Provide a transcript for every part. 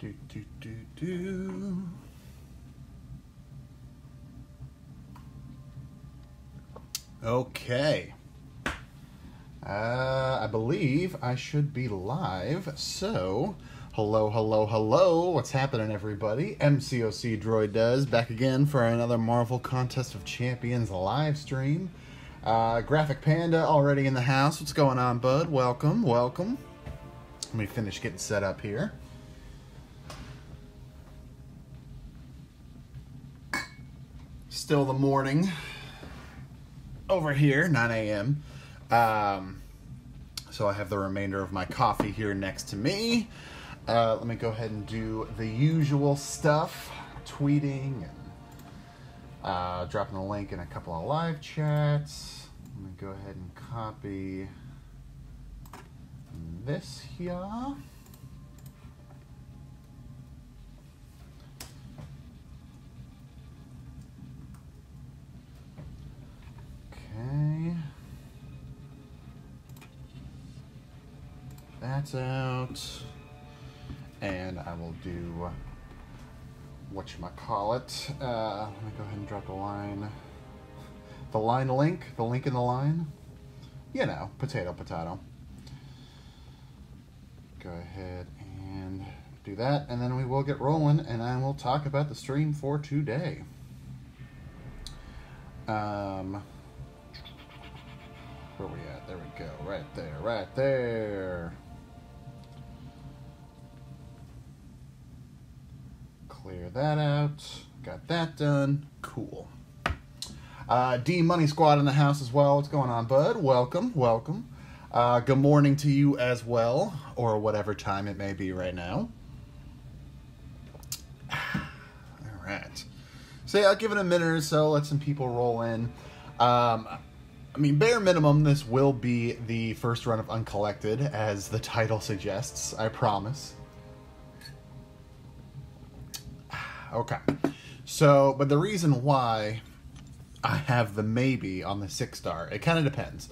Do, do, do. Okay. I believe I should be live. So, hello. What's happening, everybody? MCOC Droid does back again for another Marvel Contest of Champions live stream. Graphic Panda already in the house. What's going on, bud? Welcome. Let me finish getting set up here. Still the morning over here, 9 a.m. So I have the remainder of my coffee here next to me. Let me go ahead and do the usual stuff, tweeting and dropping a link in a couple of live chats. Let me go ahead and copy this here. Okay. That's out. And I will do whatchamacallit. Let me go ahead and drop the line. The link in the line. You know, potato. Go ahead and do that, and then we will get rolling, and I will talk about the stream for today. Where we at? There we go. Right there. Clear that out. Got that done. Cool. D Money Squad in the house as well. What's going on, bud? Welcome. Good morning to you as well, or whatever time it may be right now. All right. So yeah, I'll give it a minute or so, let some people roll in. I mean, bare minimum, this will be the first run of Uncollected, as the title suggests, I promise. Okay. So, but the reason why I have the maybe on the 6-star, it kind of depends.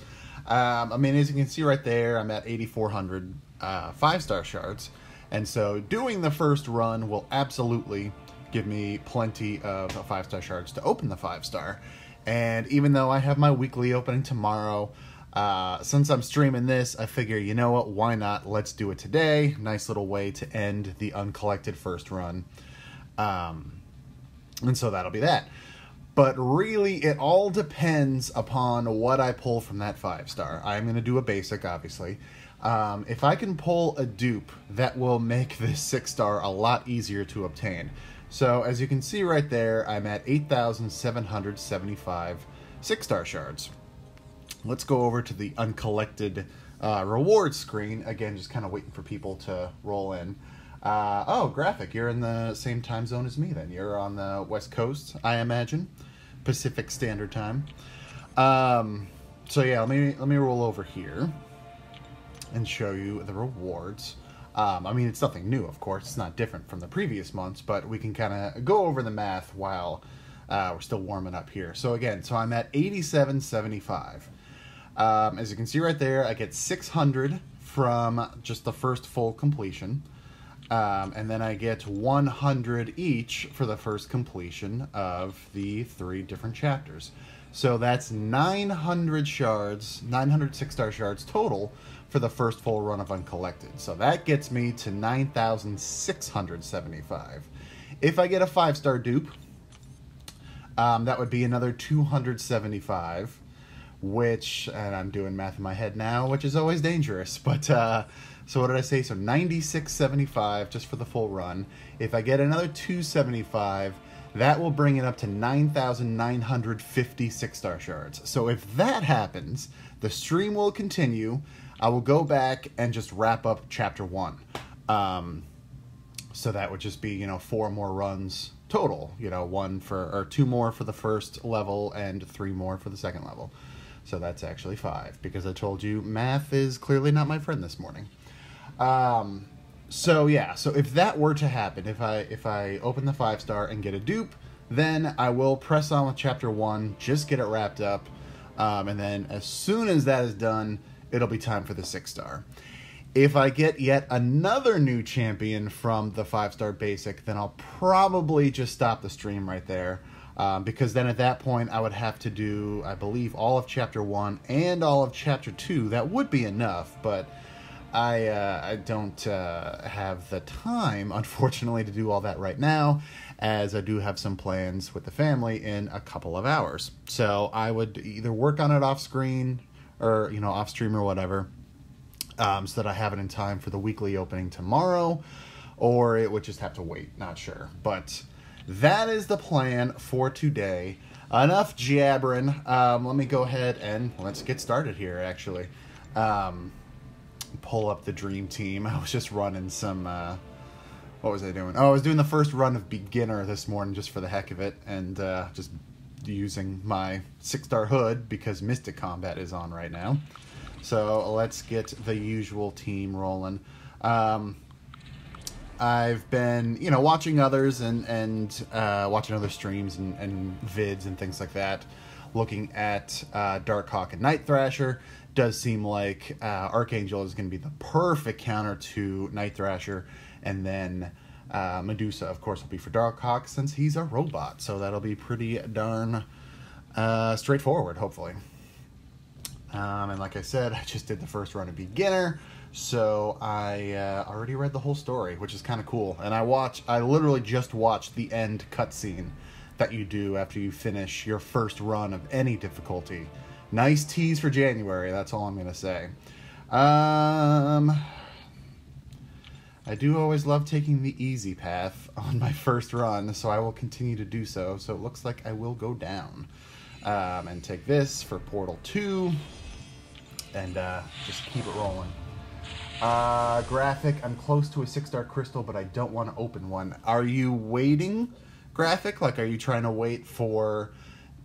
I mean, as you can see right there, I'm at 8,400 5-star shards. And so doing the first run will absolutely give me plenty of 5-star shards to open the 5-star. And even though I have my weekly opening tomorrow, since I'm streaming this, I figure, you know what, why not? Let's do it today. Nice little way to end the Uncollected first run. And so that'll be that. But really, it all depends upon what I pull from that 5-star. I'm going to do a basic, obviously. If I can pull a dupe, that will make this 6-star a lot easier to obtain. So, as you can see right there, I'm at 8,775 6-star shards. Let's go over to the Uncollected reward screen. Again, just kind of waiting for people to roll in. Oh, Graphic, you're in the same time zone as me then. You're on the West Coast, I imagine. Pacific Standard Time. So yeah, let me roll over here and show you the rewards. I mean, it's nothing new, of course. It's not different from the previous months, but we can kind of go over the math while we're still warming up here. So again, so I'm at 8775. As you can see right there, I get 600 from just the first full completion. And then I get 100 each for the first completion of the 3 different chapters. So that's 900 shards, 900 6-star shards total for the first full run of Uncollected. So that gets me to 9,675. If I get a 5-star dupe, that would be another 275, which, and I'm doing math in my head now, which is always dangerous, but, so what did I say? So 9675 just for the full run. If I get another 275, that will bring it up to 9,950 6-star shards. So if that happens, the stream will continue. I will go back and just wrap up chapter 1. So that would just be, 4 more runs total. 2 more for the first level and 3 more for the second level. So that's actually 5, because I told you math is clearly not my friend this morning. So yeah, so if that were to happen, if I open the 5-star and get a dupe, then I will press on with chapter 1, just get it wrapped up, and then as soon as that is done, it'll be time for the 6-star. If I get yet another new champion from the 5-star basic, then I'll probably just stop the stream right there. Because then at that point I would have to do, I believe, all of Chapter 1 and all of Chapter 2. That would be enough, but I don't have the time, unfortunately, to do all that right now, as I do have some plans with the family in a couple of hours. So I would either work on it off-screen or, you know, off-stream or whatever, so that I have it in time for the weekly opening tomorrow, or it would just have to wait, not sure. But that is the plan for today. Enough jabbering. Let me go ahead and let's get started here, actually. Pull up the Dream Team. I was just running some, what was I doing? Oh, I was doing the first run of Beginner this morning just for the heck of it, and just using my 6-star hood because Mystic Combat is on right now. So let's get the usual team rolling. I've been, you know, watching others and watching other streams and vids and things like that, looking at Darkhawk and Night Thrasher. Does seem like Archangel is going to be the perfect counter to Night Thrasher, and then Medusa, of course, will be for Darkhawk since he's a robot, so that'll be pretty darn straightforward, hopefully. And like I said, I just did the first run of Beginner, so I already read the whole story, which is kind of cool. And I literally just watched the end cutscene that you do after you finish your first run of any difficulty. Nice tease for January, that's all I'm going to say. I do always love taking the easy path on my first run, so I will continue to do so. So it looks like I will go down. And take this for Portal 2. And just keep it rolling. Graphic, I'm close to a 6-star crystal, but I don't want to open one. Are you waiting, Graphic? Like, are you trying to wait for,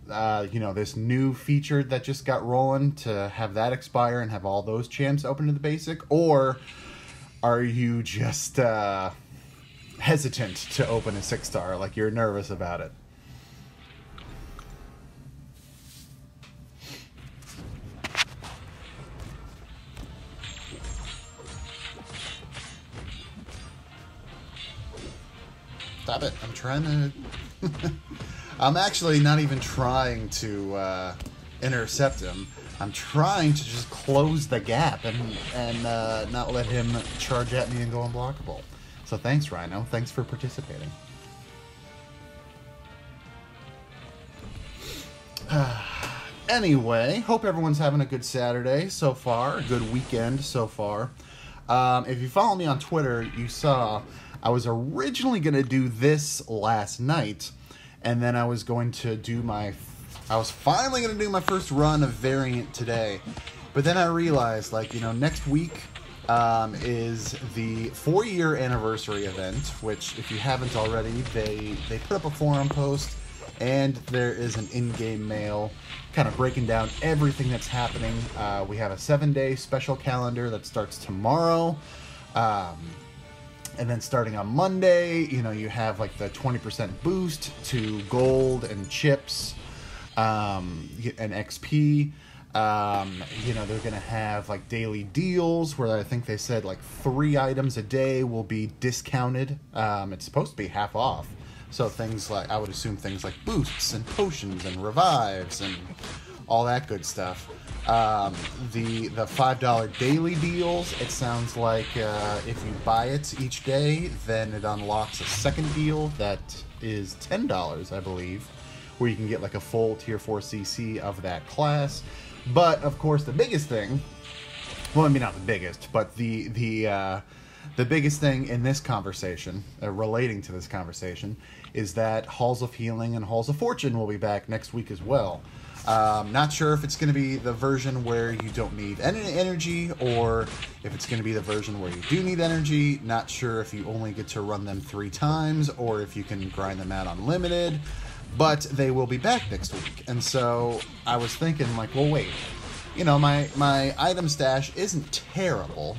you know, this new feature that just got rolling to have that expire and have all those champs open to the basic? Or are you just hesitant to open a 6-star, like you're nervous about it? Stop it. I'm trying to... I'm actually not even trying to intercept him. I'm trying to just close the gap and not let him charge at me and go unblockable. So thanks, Rhino. Thanks for participating. Anyway, hope everyone's having a good Saturday so far. A good weekend so far. If you follow me on Twitter, you saw... I was originally going to do this last night, and then I was going to do I was finally going to do my first run of Variant today, but then I realized, like, you know, next week is the 4-year anniversary event, which, if you haven't already, they put up a forum post, and there is an in-game mail kind of breaking down everything that's happening. We have a 7-day special calendar that starts tomorrow, and then starting on Monday, you know, you have like the 20% boost to gold and chips and XP. You know, they're going to have like daily deals where I think they said like 3 items a day will be discounted. It's supposed to be half off. So things like, I would assume things like boosts and potions and revives and all that good stuff. The $5 daily deals, it sounds like if you buy it each day, then it unlocks a second deal that is $10, I believe, where you can get like a full tier 4 CC of that class. But of course, the biggest thing, well, I mean, not the biggest, but the biggest thing in this conversation, relating to this conversation, is that Halls of Healing and Halls of Fortune will be back next week as well. Not sure if it's going to be the version where you don't need any energy, or if it's going to be the version where you do need energy. Not sure if you only get to run them 3 times, or if you can grind them out unlimited. But they will be back next week. And so I was thinking, like, well, wait. You know, my item stash isn't terrible,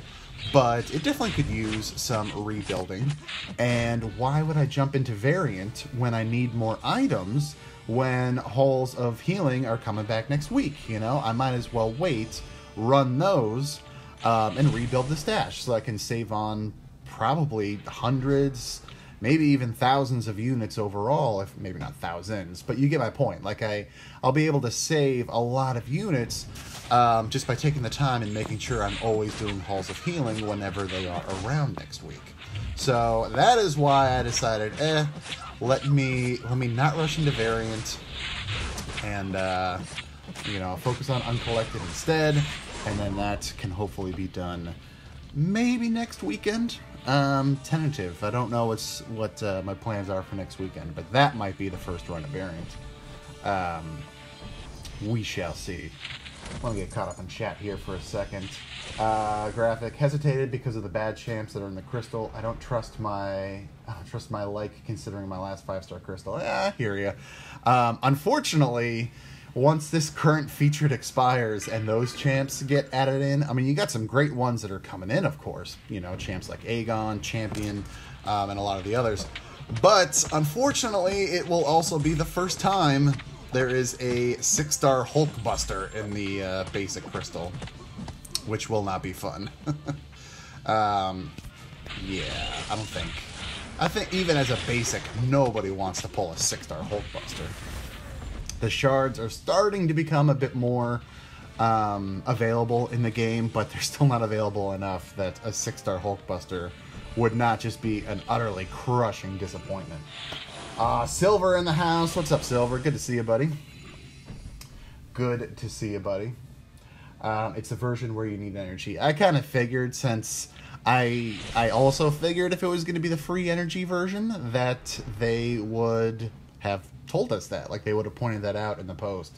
but it definitely could use some rebuilding. And why would I jump into Variant when I need more items when Halls of Healing are coming back next week? You know, I might as well wait, run those, and rebuild the stash so I can save on probably hundreds, maybe even thousands of units overall, if maybe not thousands, but you get my point. Like I'll be able to save a lot of units just by taking the time and making sure I'm always doing Halls of Healing whenever they are around next week. So that is why I decided, let me not rush into variant and focus on Uncollected instead, and then that can hopefully be done maybe next weekend. Tentative. I don't know what my plans are for next weekend, but that might be the first run of variant. We shall see. Let me get caught up in chat here for a second. Graphic hesitated because of the bad champs that are in the crystal. I don't trust my like considering my last 5-star crystal. I hear you. Unfortunately, once this current featured expires and those champs get added in, I mean, you got some great ones that are coming in, of course. You know, champs like Aegon, Champion, and a lot of the others. But unfortunately, it will also be the first time there is a 6-star Hulkbuster in the basic crystal, which will not be fun. Yeah, I think even as a basic, nobody wants to pull a 6-star Hulkbuster. The shards are starting to become a bit more available in the game, but they're still not available enough that a 6-star Hulkbuster would not just be an utterly crushing disappointment. Silver in the house. What's up, Silver? Good to see you, buddy. Good to see you, buddy. It's a version where you need energy. I kind of figured, since I also figured if it was going to be the free energy version that they would have told us that. Like, they would have pointed that out in the post.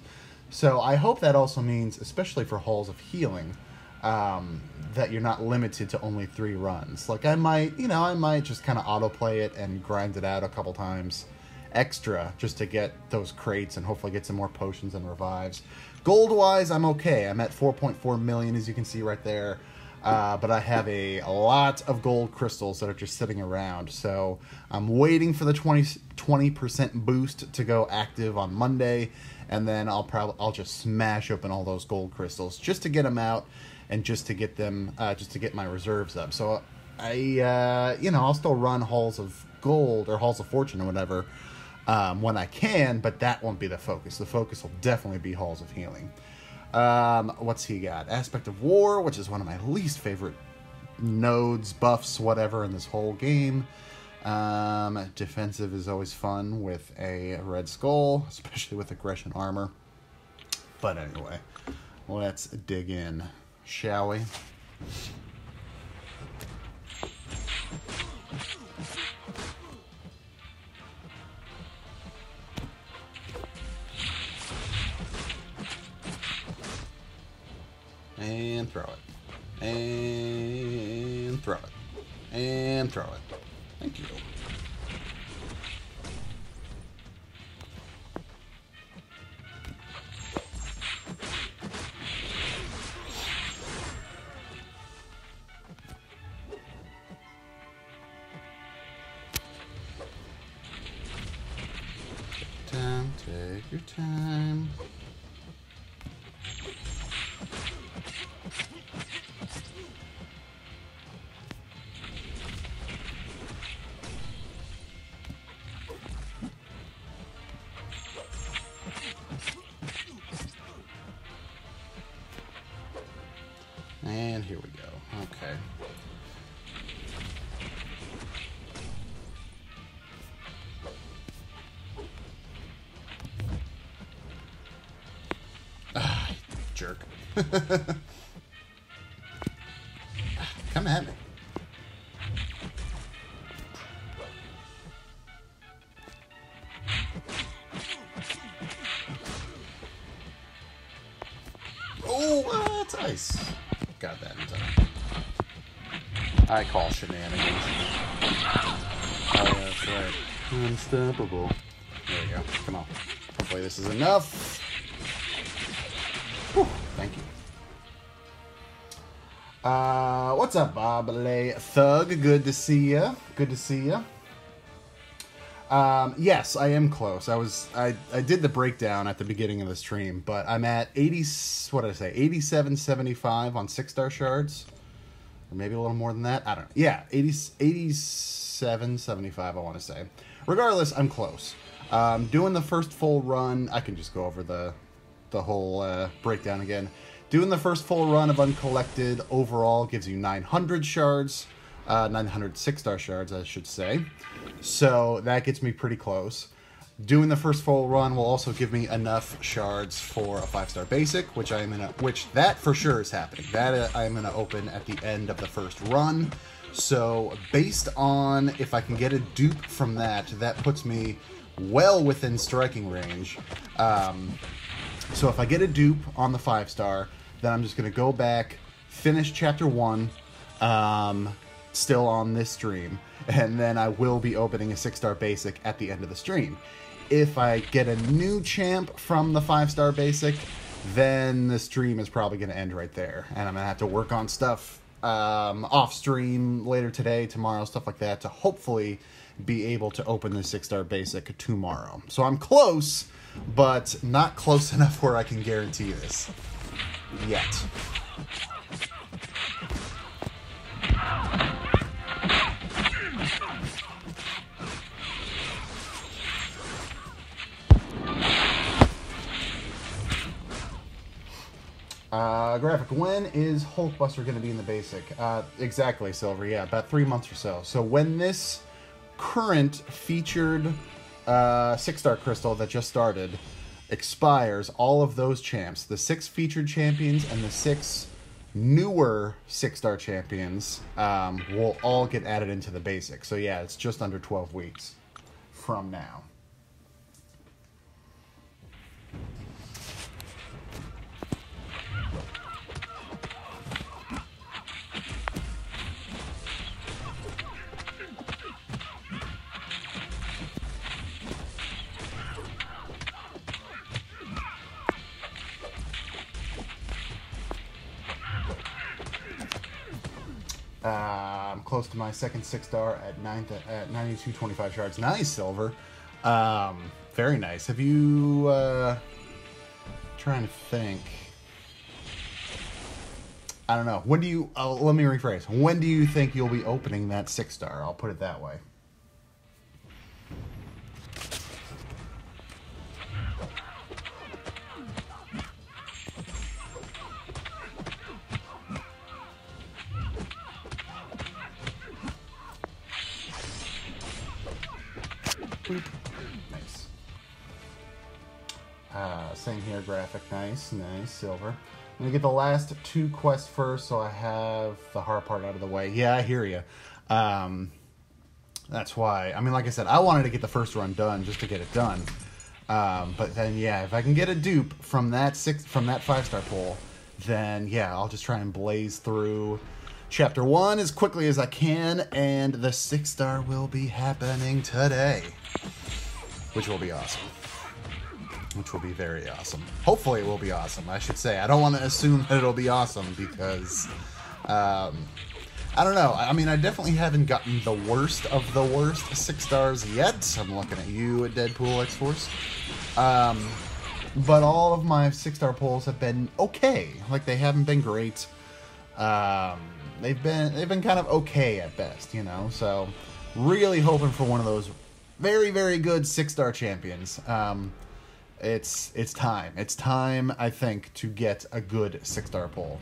So I hope that also means, especially for Halls of Healing, that you're not limited to only 3 runs. Like, I might just kind of autoplay it and grind it out a couple times extra just to get those crates and hopefully get some more potions and revives. Gold-wise, I'm okay. I'm at 4.4 million, as you can see right there. But I have a lot of gold crystals that are just sitting around. So I'm waiting for the 20% boost to go active on Monday, and then I'll just smash open all those gold crystals just to get them out and just to get them, just to get my reserves up. So I'll still run Halls of Gold or Halls of Fortune or whatever when I can, but that won't be the focus. The focus will definitely be Halls of Healing. What's he got? Aspect of War, which is one of my least favorite nodes, buffs, whatever in this whole game. Defensive is always fun with a Red Skull, especially with Aggression Armor. But anyway, let's dig in, shall we? And throw it. And throw it. And throw it. Thank you. Take your time. And here we go. Okay. Ah, jerk. Come at me. Oh, that's ice. Got that in time. I call shenanigans. Oh, yeah, that's right. Unstoppable. There we go. Come on. Hopefully this is enough. Whew, thank you. What's up, Bob Thug? Good to see ya. Good to see ya. Yes, I am close. I did the breakdown at the beginning of the stream, but I'm at 80, what did I say, 87.75 on 6-star shards. Or maybe a little more than that. I don't know. Yeah, 87.75 I want to say. Regardless, I'm close. Doing the first full run, I can just go over the whole breakdown again. Doing the first full run of Uncollected overall gives you 900 shards. 900 6-star shards, I should say. So that gets me pretty close. Doing the first full run will also give me enough shards for a 5-star basic, which that for sure is happening. That I'm gonna open at the end of the first run. So based on if I can get a dupe from that, that puts me well within striking range. So if I get a dupe on the 5-star, then I'm just gonna go back, finish chapter 1. Still on this stream, and then I will be opening a 6-star basic at the end of the stream. If I get a new champ from the 5-star basic, then the stream is probably going to end right there, and I'm going to have to work on stuff off stream later today, tomorrow, stuff like that, to hopefully be able to open the 6-star basic tomorrow. So I'm close, but not close enough where I can guarantee this yet. Graphic, when is Hulkbuster going to be in the basic? Exactly, Silver, yeah, about 3 months or so. So when this current featured 6-star crystal that just started expires, all of those champs, the 6 featured champions and the 6 newer 6-star champions, will all get added into the basic. So yeah, it's just under 12 weeks from now. I'm close to my second 6-star at 92.25 shards. Nice, Silver. Very nice. Have you... trying to think. I don't know. When do you... let me rephrase. When do you think you'll be opening that 6-star? I'll put it that way. Nice. Same here, Graphic. Nice, nice. Silver. I'm going to get the last 2 quests first, so I have the hard part out of the way. Yeah, I hear you. That's why. I mean, like I said, I wanted to get the first run done just to get it done. But then, yeah, if I can get a dupe from that 5-star pool, then, yeah, I'll just try and blaze through Chapter 1 as quickly as I can, and the 6-star will be happening today. Which will be awesome. Which will be very awesome. Hopefully it will be awesome, I should say. I don't want to assume that it'll be awesome because, I don't know. I mean, I definitely haven't gotten the worst of the worst 6-stars yet. I'm looking at you at Deadpool X-Force. But all of my 6-star pulls have been okay. Like, they haven't been great. They've been kind of okay at best, you know. So, really hoping for one of those very, very good 6-star champions. It's time. It's time, I think, to get a good 6-star pull.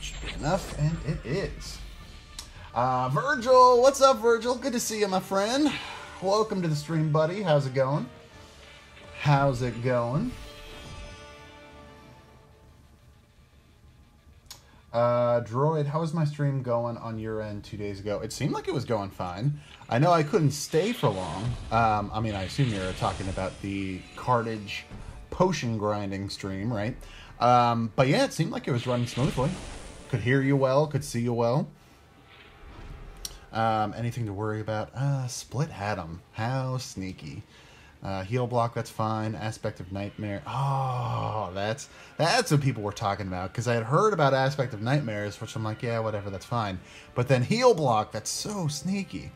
Should be enough, and it is. Virgil, what's up, Virgil? Good to see you, my friend. Welcome to the stream, buddy. How's it going? How's it going? Droid, how was my stream going on your end 2 days ago? It seemed like it was going fine. I know I couldn't stay for long. I mean, I assume you're talking about the cartage potion grinding stream, right? But yeah, it seemed like it was running smoothly. Could hear you well, could see you well. Anything to worry about? Split had him. How sneaky. Heal block, that's fine. Aspect of Nightmare. Oh, that's what people were talking about. Because I had heard about Aspect of Nightmares, which I'm like, yeah, whatever, that's fine. But then heal block, that's so sneaky.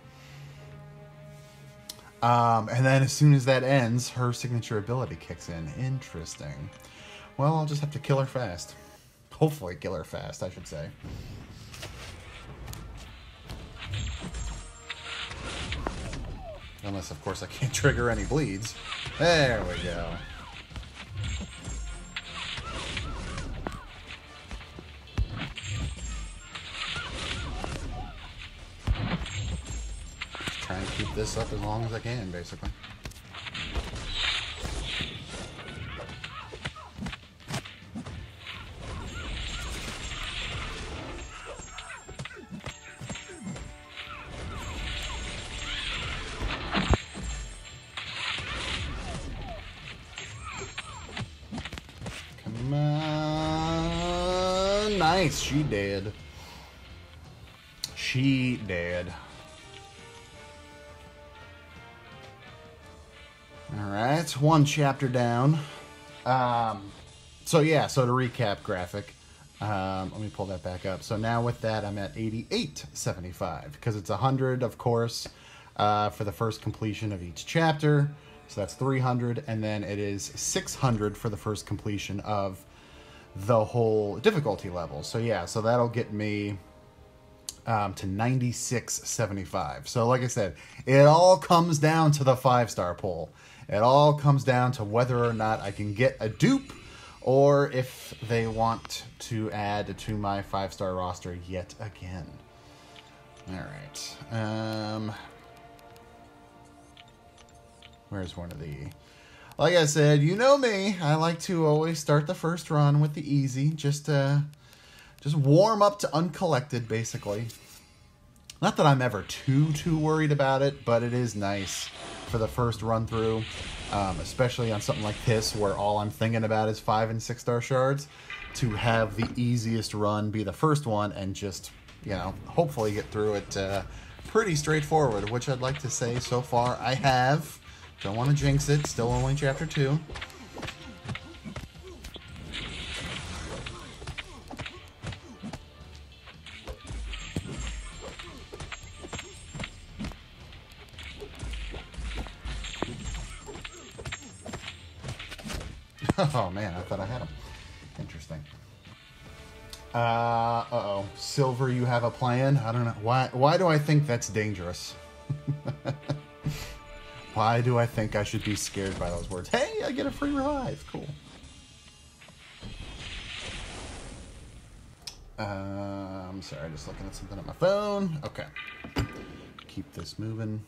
And then as soon as that ends, her signature ability kicks in. Interesting. Well, I'll just have to kill her fast. Hopefully kill her fast, I should say. Unless, of course, I can't trigger any bleeds. There we go. Just trying to keep this up as long as I can, basically. Nice, she dead. She dead. Alright, one chapter down. So yeah, so to recap graphic, let me pull that back up. So now with that, I'm at 88.75, because it's 100, of course, for the first completion of each chapter. So that's 300, and then it is 600 for the first completion of the whole difficulty level. So yeah, so that'll get me to 96.75. So like I said, it all comes down to the 5-star poll. It all comes down to whether or not I can get a dupe, or if they want to add to my 5-star roster yet again. Alright. Where's one of the... Like I said, you know me. I like to always start the first run with the easy. Just warm up to Uncollected, basically. Not that I'm ever too worried about it, but it is nice for the first run through. Especially on something like this, where all I'm thinking about is 5- and 6-star shards. To have the easiest run be the first one and just, you know, hopefully get through it pretty straightforward. Which I'd like to say so far I have. Don't want to jinx it. Still only chapter 2. Oh man, I thought I had him. Interesting. Uh-oh. Silver, you have a plan? I don't know. Why do I think that's dangerous? Why do I think I should be scared by those words? Hey, I get a free revive. Cool. I'm sorry, just looking at something on my phone. Okay. Keep this moving.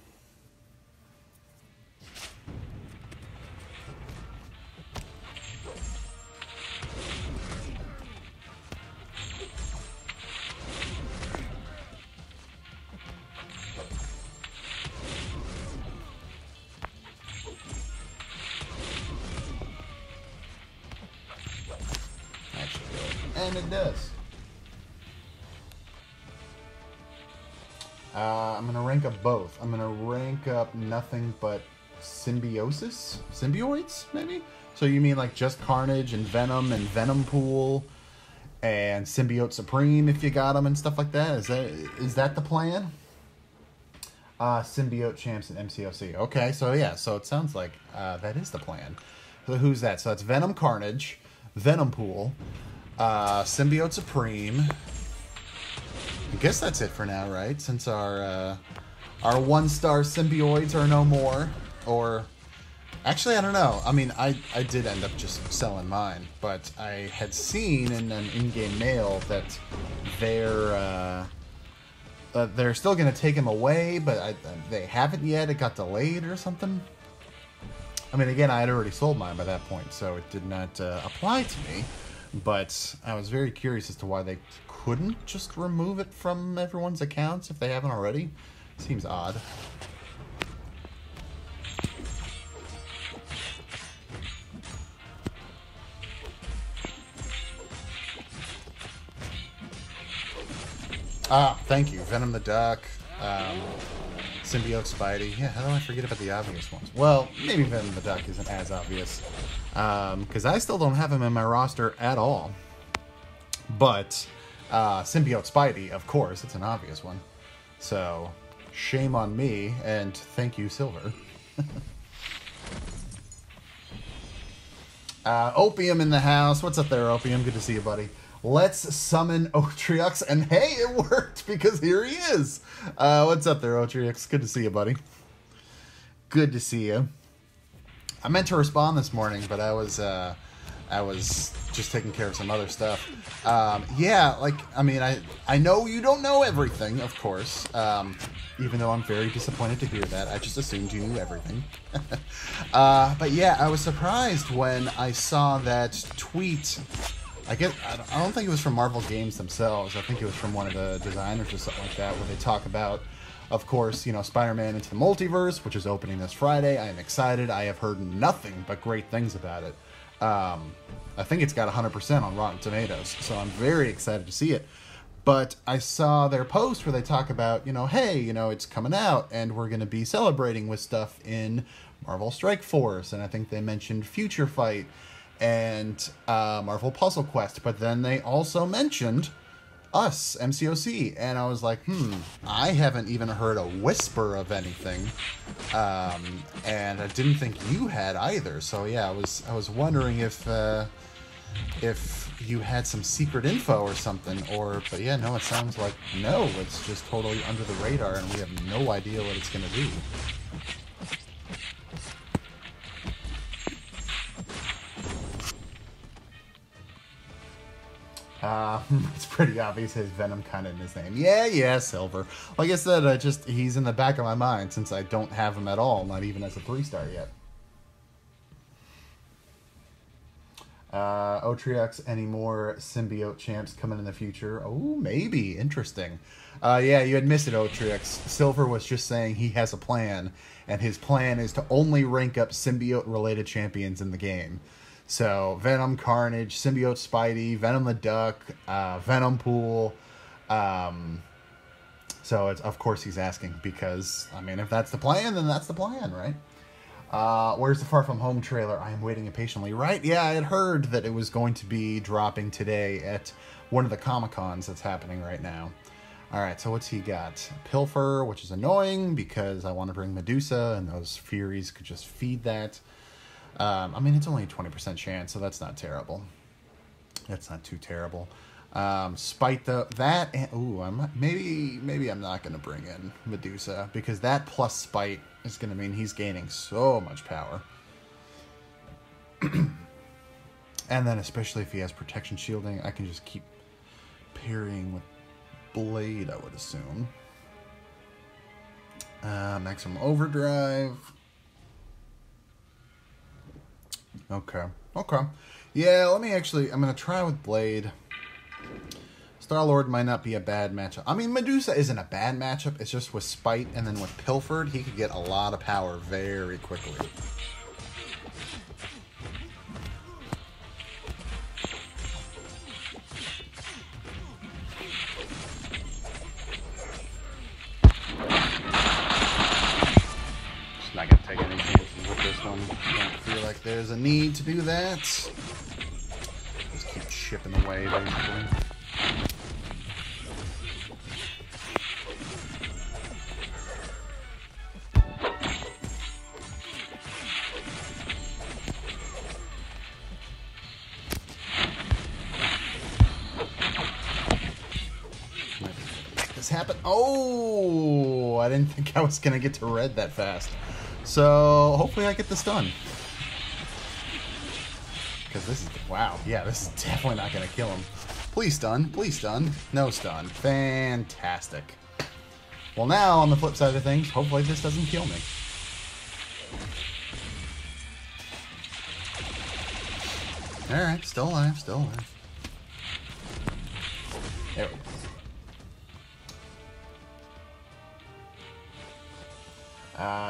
And it does. I'm going to rank up both. I'm going to rank up nothing but symbiotes, maybe? So you mean like just Carnage and Venom Pool and Symbiote Supreme if you got them and stuff like that? Is that the plan? Symbiote Champs and MCOC. Okay, so yeah, so it sounds like that is the plan. So who's that? So that's Venom Carnage, Venom Pool, Symbiote Supreme. I guess that's it for now, right? Since our 1-star symbiotes are no more. Or actually, I don't know. I mean, I did end up just selling mine, but I had seen in an in-game mail that they're still going to take him away, but they haven't yet. It got delayed or something. I mean, again, I had already sold mine by that point, so it did not apply to me. But I was very curious as to why they couldn't just remove it from everyone's accounts if they haven't already. Seems odd. Thank you. Venom the Duck. Symbiote Spidey. Yeah, how do I forget about the obvious ones? Well, maybe Venom the Duck isn't as obvious. Because I still don't have him in my roster at all. But Symbiote Spidey, of course, it's an obvious one. So, shame on me, and thank you, Silver. Opium in the house. What's up there, Opium? Good to see you, buddy. Let's summon Otriox, and hey, it worked, because here he is. What's up there, Otriox? Good to see you, buddy. Good to see you. I meant to respond this morning, but I was just taking care of some other stuff. Yeah, like, I mean, I know you don't know everything, of course, even though I'm very disappointed to hear that. I just assumed you knew everything. But yeah, I was surprised when I saw that tweet. I don't think it was from Marvel Games themselves. I think it was from one of the designers or something like that, where they talk about, of course, you know, Spider-Man Into the Multiverse, which is opening this Friday. I am excited. I have heard nothing but great things about it. I think it's got 100% on Rotten Tomatoes, so I'm very excited to see it. But I saw their post where they talk about, you know, hey, you know, it's coming out, and we're going to be celebrating with stuff in Marvel Strike Force, and I think they mentioned Future Fight and Marvel Puzzle Quest, but then they also mentioned us, MCOC, and I was like, I haven't even heard a whisper of anything, and I didn't think you had either. So yeah, I was wondering if you had some secret info or something, but yeah, no, it sounds like no, it's just totally under the radar, and we have no idea what it's going to be. It's pretty obvious his Venom kind of in his name. Yeah, Silver. Like I said, he's in the back of my mind since I don't have him at all, not even as a 3-star yet. Otriox, any more symbiote champs coming in the future? Oh, maybe. Interesting. Yeah, you had missed it, Otriox. Silver was just saying he has a plan, and his plan is to only rank up symbiote-related champions in the game. So, Venom, Carnage, Symbiote Spidey, Venom the Duck, Venom Pool. So, of course he's asking, because, I mean, if that's the plan, then that's the plan, right? Where's the Far From Home trailer? I am waiting impatiently. Right? Yeah, I had heard that it was going to be dropping today at one of the Comic-Cons that's happening right now. Alright, so what's he got? Pilfer, which is annoying, because I want to bring Medusa, and those Furies could just feed that. I mean, it's only a 20% chance, so that's not terrible. That's not too terrible. Spite that, and ooh, maybe I'm not going to bring in Medusa, because that plus Spite is going to mean he's gaining so much power. And then, especially if he has protection shielding, I can just keep parrying with Blade, I would assume. Maximum Overdrive. Okay. Yeah, I'm going to try with Blade. Star-Lord might not be a bad matchup. I mean, Medusa isn't a bad matchup. It's just with Spite and then with Pilfered, he could get a lot of power very quickly. Just not going to take any chances with this one. Don't feel like there's a need to do that. Just keep chipping away, basically. Happen. Oh, I didn't think I was going to get to red that fast. So, hopefully I get this done. Because this is, wow, yeah, this is definitely not going to kill him. Please stun, please stun. No stun. Fantastic. Well, now, on the flip side of things, hopefully this doesn't kill me. Alright, still alive, still alive. There we go.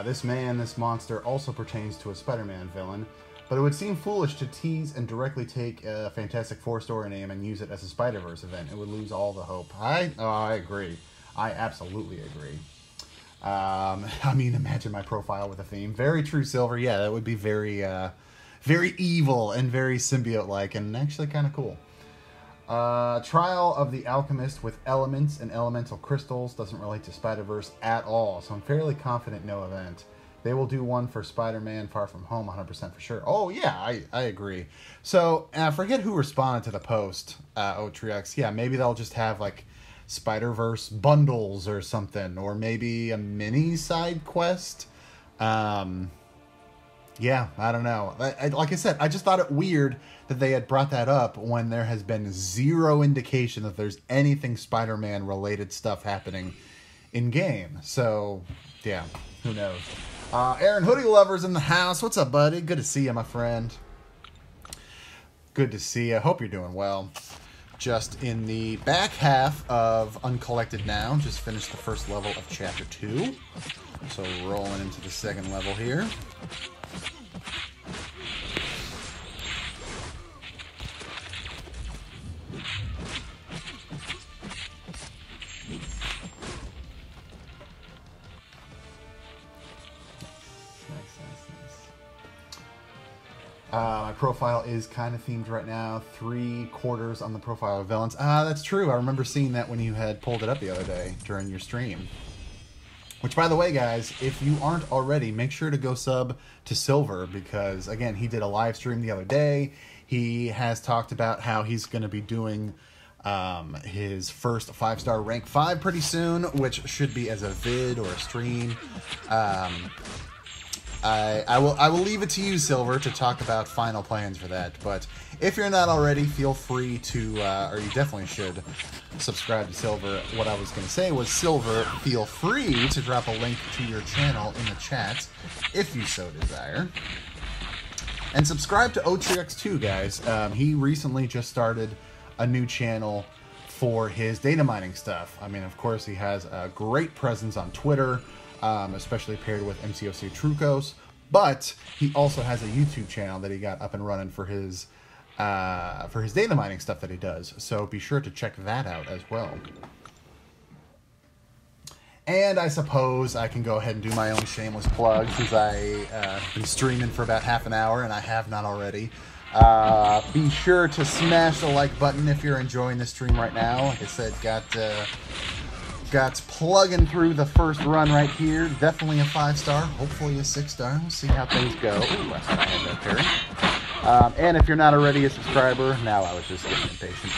This monster also pertains to a Spider-Man villain, but it would seem foolish to tease and directly take a Fantastic Four story name and use it as a Spider-Verse event. It would lose all the hope. I agree. I absolutely agree. I mean, imagine my profile with a theme. Very true, Silver. Yeah, that would be very, very evil and very symbiote-like, and actually kind of cool. Trial of the Alchemist with Elements and Elemental Crystals doesn't relate to Spider-Verse at all, so I'm fairly confident no event. They will do one for Spider-Man Far From Home 100% for sure. Oh, yeah, I agree. So, I forget who responded to the post, Otrix. Yeah, maybe they'll just have, like, Spider-Verse bundles or something, or maybe a mini side quest. Yeah, I don't know. Like I said, I just thought it weird that they had brought that up when there has been zero indication that there's anything Spider-Man related stuff happening in game. So, yeah, who knows? Aaron Hoodie Lover's in the house. What's up, buddy? Good to see you, my friend. Good to see you. Hope you're doing well. Just in the back half of Uncollected now. Just finished the first level of Chapter 2. So rolling into the second level here. My profile is kind of themed right now. 3/4 on the profile of villains. That's true. I remember seeing that when you had pulled it up the other day during your stream. Which, by the way, guys, if you aren't already, make sure to go sub to Silver because, again, he did a live stream the other day. He has talked about how he's going to be doing his first 5-star rank 5 pretty soon, which should be as a vid or a stream. I will leave it to you, Silver, to talk about final plans for that. But if you're not already, feel free to, or you definitely should, subscribe to Silver. What I was going to say was, Silver, feel free to drop a link to your channel in the chat, if you so desire. And subscribe to Otrix too, guys. He recently just started a new channel for his data mining stuff. I mean, of course, he has a great presence on Twitter, especially paired with MCOC Trucos, but he also has a YouTube channel that he got up and running for his data mining stuff that he does. So be sure to check that out as well. And I suppose I can go ahead and do my own shameless plug since I've been streaming for about half an hour and I have not already. Be sure to smash the like button if you're enjoying the stream right now. Like I said, got plugging through the first run right here. Definitely a 5-star, hopefully a 6-star. We'll see how things go. Ooh, that's what I had up here. And if you're not already a subscriber, now I was just getting impatient.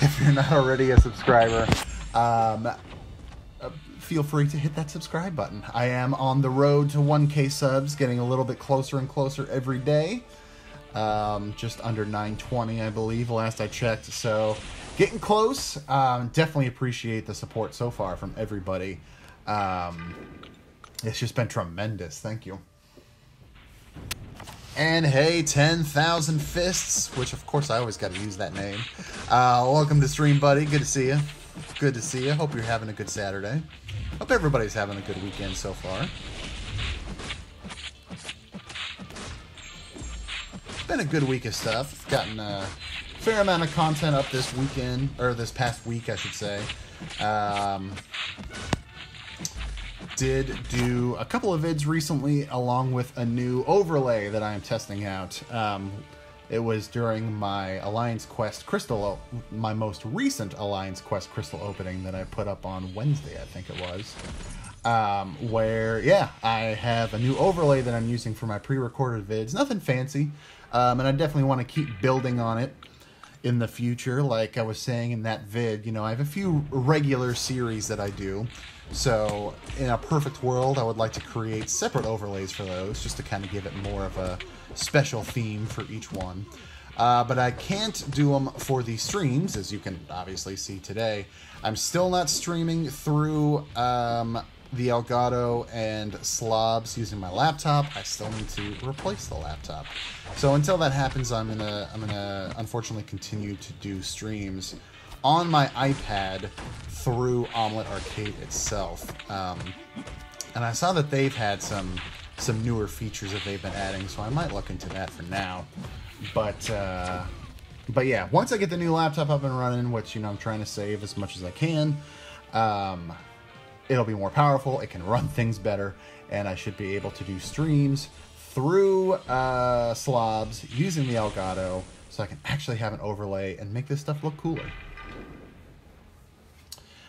If you're not already a subscriber, feel free to hit that subscribe button. I am on the road to 1K subs, getting a little bit closer and closer every day. Just under 920, I believe, last I checked. So, getting close. Definitely appreciate the support so far from everybody. It's just been tremendous. Thank you. And hey, 10,000 Fists, which of course I always got to use that name. Welcome to stream, buddy. Good to see you. Good to see you. Hope you're having a good Saturday. Hope everybody's having a good weekend so far. Been a good week of stuff. I've gotten a fair amount of content up this weekend, or this past week, I should say. Did do a couple of vids recently, along with a new overlay that I am testing out. It was during my Alliance Quest Crystal, my most recent Alliance Quest Crystal opening that I put up on Wednesday, I think it was. Where, yeah, I have a new overlay that I'm using for my pre-recorded vids. Nothing fancy. And I definitely want to keep building on it in the future. Like I was saying in that vid, you know, I have a few regular series that I do. So in a perfect world, I would like to create separate overlays for those, just to kind of give it more of a special theme for each one. But I can't do them for the streams, as you can obviously see today. I'm still not streaming through the Elgato and Slobs using my laptop. I still need to replace the laptop. So until that happens, I'm gonna unfortunately continue to do streams on my iPad through Omelette Arcade itself. And I saw that they've had some newer features that they've been adding, so I might look into that for now. But yeah, once I get the new laptop up and running, which, you know, I'm trying to save as much as I can, it'll be more powerful, it can run things better, and I should be able to do streams through slobs using the Elgato, so I can actually have an overlay and make this stuff look cooler.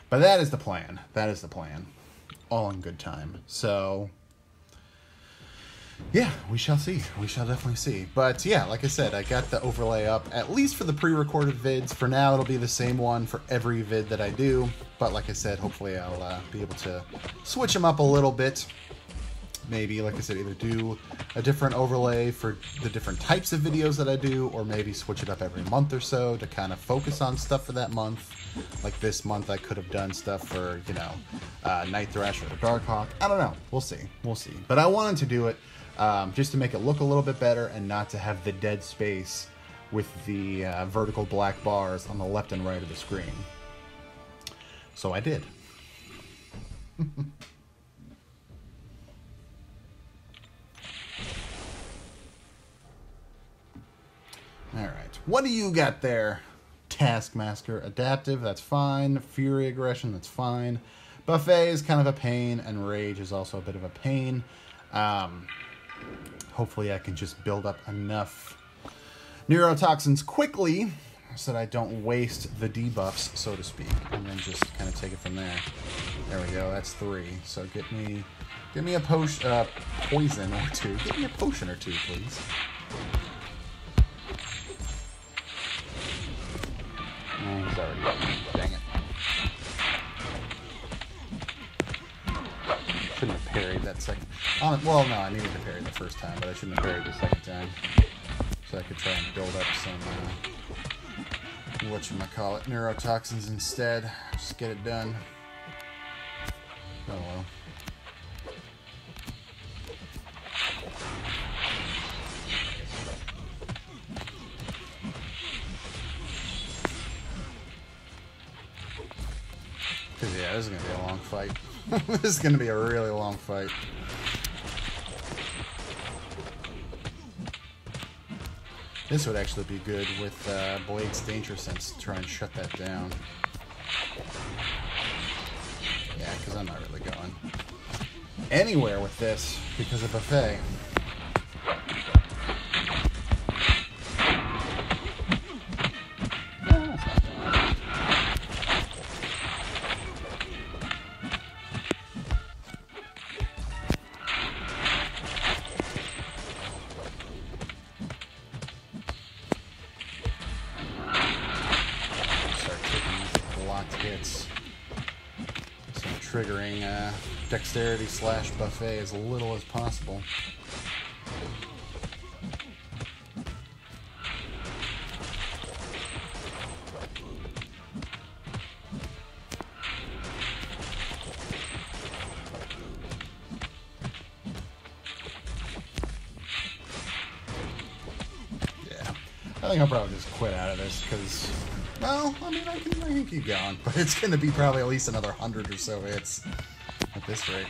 But that is the plan. That is the plan. All in good time. So, yeah, we shall see. We shall definitely see. But yeah, like I said, I got the overlay up, at least for the pre-recorded vids. For now, it'll be the same one for every vid that I do. But like I said, hopefully I'll be able to switch them up a little bit. Maybe, like I said, either do a different overlay for the different types of videos that I do, or maybe switch it up every month or so to kind of focus on stuff for that month. Like this month, I could have done stuff for, you know, Night Thrasher or Darkhawk. I don't know. We'll see. We'll see. But I wanted to do it just to make it look a little bit better and not to have the dead space with the vertical black bars on the left and right of the screen. So I did. Alright, what do you got there? Taskmaster. Adaptive, that's fine. Fury Aggression, that's fine. Buffet is kind of a pain, and Rage is also a bit of a pain. Hopefully I can just build up enough neurotoxins quickly so that I don't waste the debuffs, so to speak, and then just kind of take it from there. There we go, that's 3. So get me a potion or 2. Give me a potion or 2, please. He's already got me. Dang it. Shouldn't have parried that second. Well, no, I needed to parry the first time, but I shouldn't have parried the second time. So I could try and build up some, whatchamacallit, neurotoxins instead. Just get it done. Oh well. Because, yeah, this is going to be a long fight. This is going to be a really long fight. This would actually be good with Blade's Danger Sense to try and shut that down. Yeah, because I'm not really going anywhere with this because of Buffet. Triggering dexterity / buffet as little as possible. Yeah, I think I'll probably just quit out of this because, well, I mean, I can keep going, but it's going to be probably at least another 100 or so hits at this rate.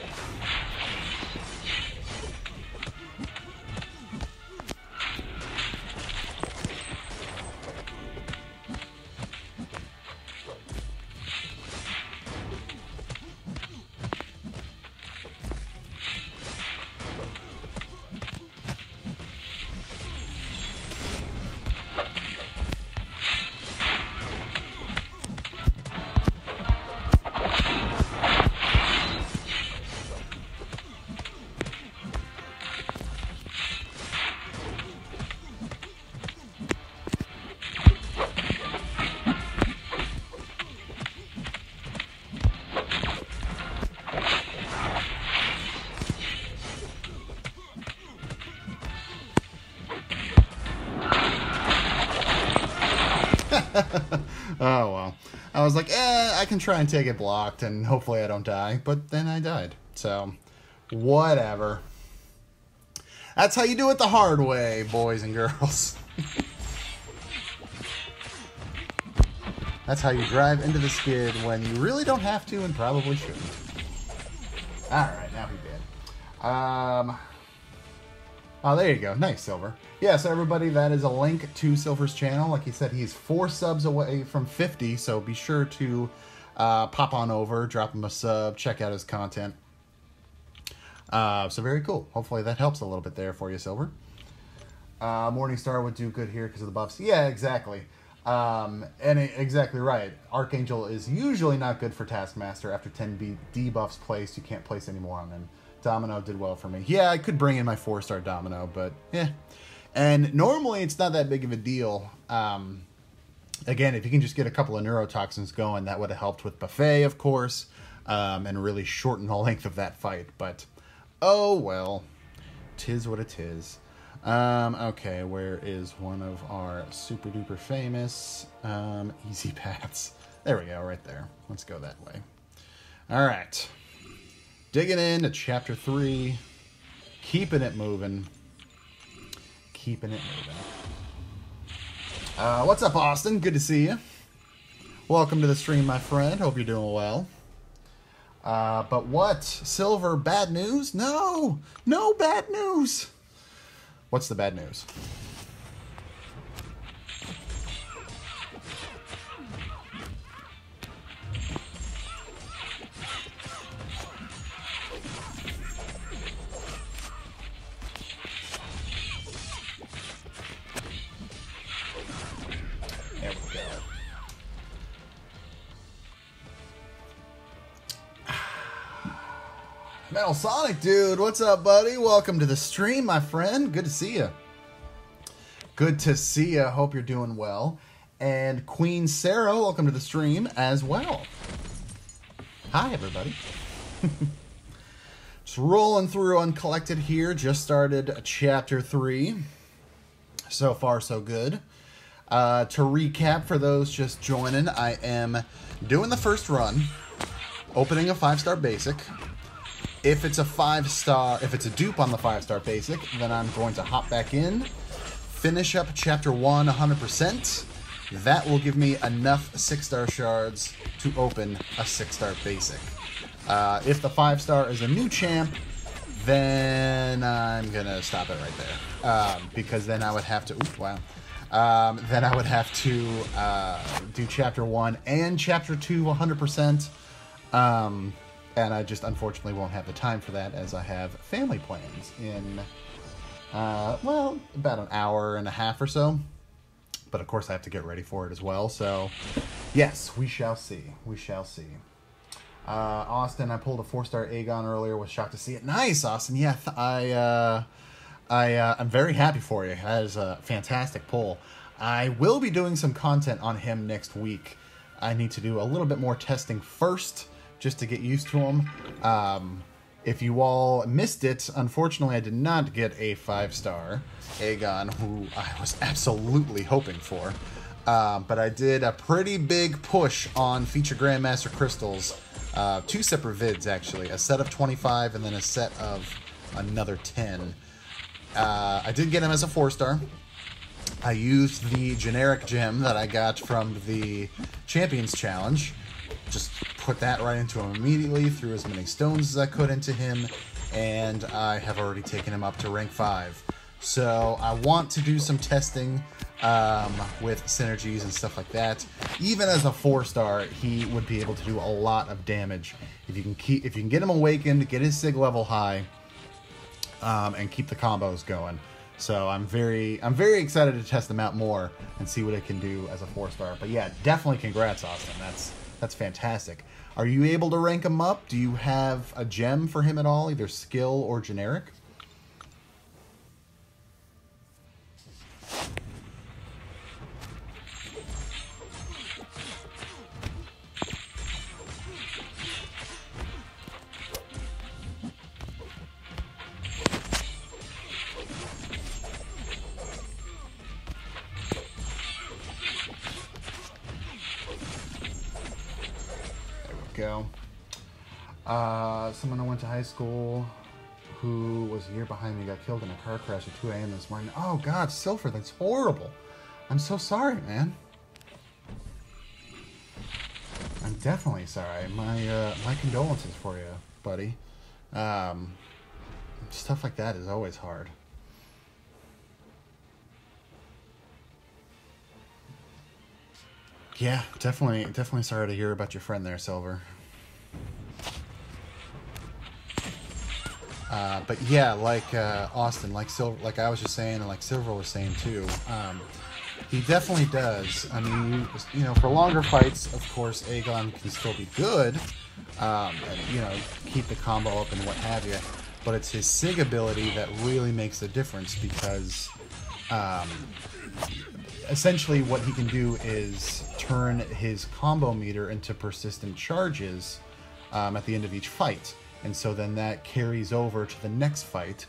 Oh, well. I was like, I can try and take it blocked, and hopefully I don't die. But then I died. So, whatever. That's how you do it the hard way, boys and girls. That's how you drive into the skid when you really don't have to and probably shouldn't. Alright, now he did. Oh, there you go. Nice, Silver. Yeah, so everybody, that is a link to Silver's channel. Like he said, he's 4 subs away from 50, so be sure to pop on over, drop him a sub, check out his content. So very cool. Hopefully that helps a little bit there for you, Silver. Morningstar would do good here because of the buffs. Yeah, exactly. Exactly right. Archangel is usually not good for Taskmaster. After 10 debuffs placed, you can't place any more on him. Domino did well for me. Yeah, I could bring in my 4-star Domino, but yeah. And normally it's not that big of a deal. Again, if you can just get a couple of neurotoxins going, that would have helped with Buffet, of course, and really shorten the length of that fight. But, oh well. Tis what it is. Okay, where is one of our super duper famous easy paths? There we go, right there. Let's go that way. All right. Digging into Chapter 3. Keeping it moving. Keeping it moving. What's up, Austin? Good to see you. Welcome to the stream, my friend. Hope you're doing well. But what? Silver, bad news? No! No bad news! What's the bad news? There we go. Metal Sonic, dude, what's up, buddy? Welcome to the stream, my friend. Good to see you. Good to see you. Hope you're doing well. And Queen Sarah, welcome to the stream as well. Hi, everybody. Just rolling through Uncollected here. Just started Chapter 3. So far, so good. To recap, for those just joining, I am doing the first run, opening a 5-star basic. If it's a 5-star, if it's a dupe on the 5-star basic, then I'm going to hop back in, finish up Chapter 1 100%. That will give me enough 6-star shards to open a 6-star basic. If the 5-star is a new champ, then I'm going to stop it right there. Because then I would have to, oops, wow. Then I would have to do Chapter 1 and Chapter 2 100%. And I just unfortunately won't have the time for that, as I have family plans in, well, about an hour and a half or so. But of course I have to get ready for it as well. So, yes, we shall see. We shall see. Austin, I pulled a 4-star Aegon earlier. Was shocked to see it. Nice, Austin. Yeah, I'm very happy for you. That is a fantastic pull. I will be doing some content on him next week. I need to do a little bit more testing first, just to get used to him. If you all missed it, unfortunately I did not get a 5-star Aegon, who I was absolutely hoping for. But I did a pretty big push on Feature Grandmaster Crystals. 2 separate vids, actually. A set of 25 and then a set of another 10. I did get him as a 4-star. I used the generic gem that I got from the Champions Challenge. Just put that right into him immediately, threw as many stones as I could into him, and I have already taken him up to rank 5. So I want to do some testing with synergies and stuff like that. Even as a 4-star, he would be able to do a lot of damage if you can get him awakened, get his sig level high, and keep the combos going. So I'm very excited to test them out more and see what it can do as a 4-star. But yeah, definitely congrats, Austin. That's fantastic. Are you able to rank him up? Do you have a gem for him at all, either skill or generic? Go. Someone I went to high school who was a year behind me got killed in a car crash at 2 a.m. this morning. Oh God, Silver, that's horrible. I'm so sorry, man. I'm definitely sorry. My condolences for you, buddy. Stuff like that is always hard. Yeah, definitely sorry to hear about your friend there, Silver. But yeah, like Austin, like Silver, like I was just saying, and like Silver was saying too, he definitely does. I mean, you know, for longer fights, of course, Aegon can still be good, and you know, keep the combo up and what have you. But it's his Sig ability that really makes the difference because, essentially, what he can do is turn his combo meter into persistent charges at the end of each fight. And so then that carries over to the next fight,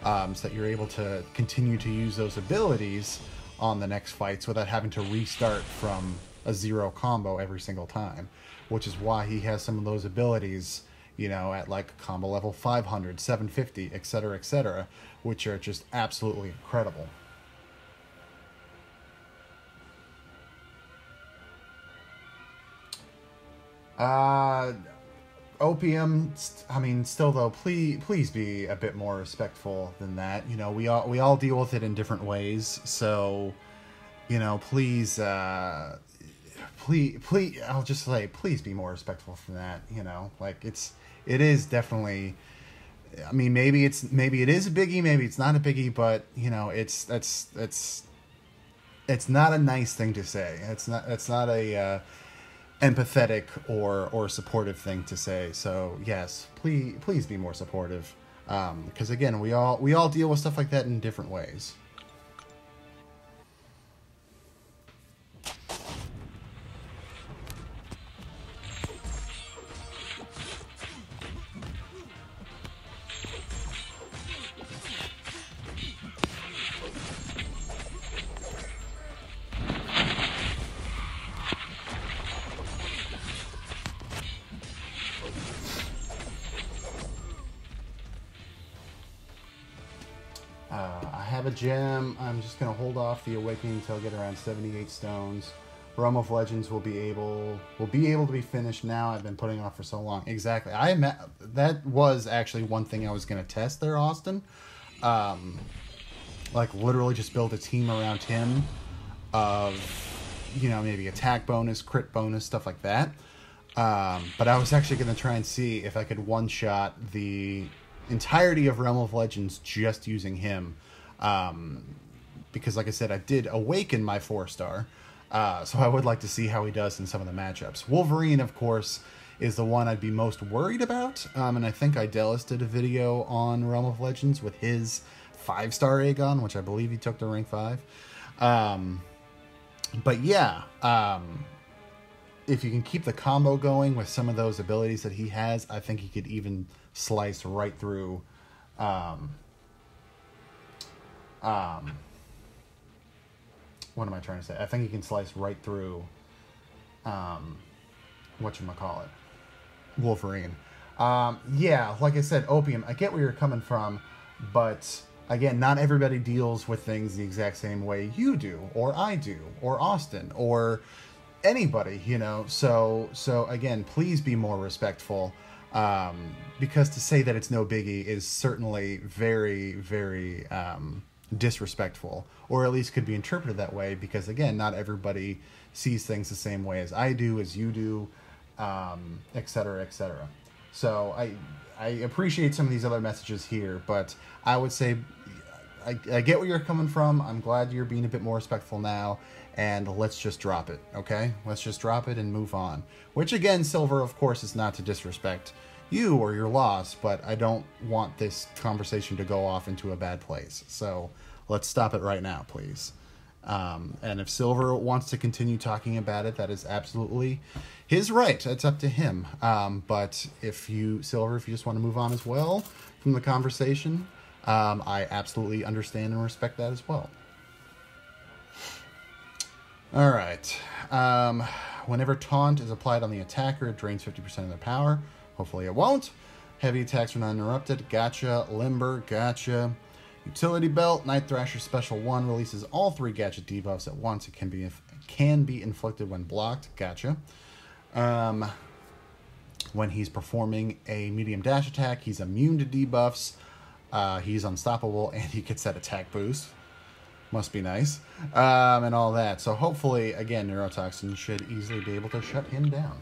so that you're able to continue to use those abilities on the next fights without having to restart from a 0 combo every single time, which is why he has some of those abilities, you know, at like combo level 500, 750, etc., which are just absolutely incredible. Opium, I mean, still though, please be a bit more respectful than that. You know, we all deal with it in different ways. So, you know, please, I'll just say, please be more respectful from that. You know, like it is definitely. I mean, maybe it is a biggie, maybe it's not a biggie, but you know, it's not a nice thing to say. It's not a empathetic or supportive thing to say. So yes, please be more supportive, because again, we all deal with stuff like that in different ways. I have a gem. I'm just going to hold off the awakening until I get around 78 stones. Realm of Legends will be able to be finished now. I've been putting it off for so long. Exactly. That was actually one thing I was going to test there, Austin. Like literally just build a team around him of, you know, maybe attack bonus, crit bonus, stuff like that. But I was actually going to try and see if I could one-shot the entirety of Realm of Legends just using him, because like I said, I did awaken my 4-star, so I would like to see how he does in some of the matchups. Wolverine, of course, is the one I'd be most worried about, and I think Idalis did a video on Realm of Legends with his 5-star Aegon, which I believe he took to rank 5. But yeah, if you can keep the combo going with some of those abilities that he has, I think he could even slice right through what am I trying to say? I think he can slice right through whatchamacallit, Wolverine. Yeah, like I said, Opium, I get where you're coming from, but again, not everybody deals with things the exact same way you do, or I do, or Austin, or anybody, you know. So again, please be more respectful, because to say that it's no biggie is certainly very, very disrespectful, or at least could be interpreted that way, because again, not everybody sees things the same way as I do, as you do, etc. So I appreciate some of these other messages here, but I would say I get where you're coming from. I'm glad you're being a bit more respectful now, and let's just drop it, okay? Let's just drop it and move on. Which again, Silver, of course, is not to disrespect you or your loss, but I don't want this conversation to go off into a bad place. So let's stop it right now, please. And if Silver wants to continue talking about it, that is absolutely his right. It's up to him. But if you, Silver, if you just want to move on as well from the conversation, I absolutely understand and respect that as well. All right. Whenever taunt is applied on the attacker, it drains 50% of their power. Hopefully it won't. Heavy attacks are not interrupted. Gotcha. Limber. Gotcha. Utility Belt. Night Thrasher Special 1 releases all 3 gadget debuffs at once. It can be inflicted when blocked. Gotcha. When he's performing a medium dash attack, he's immune to debuffs. He's unstoppable, and he gets that attack boost. Must be nice. And all that. So hopefully, again, Neurotoxin should easily be able to shut him down.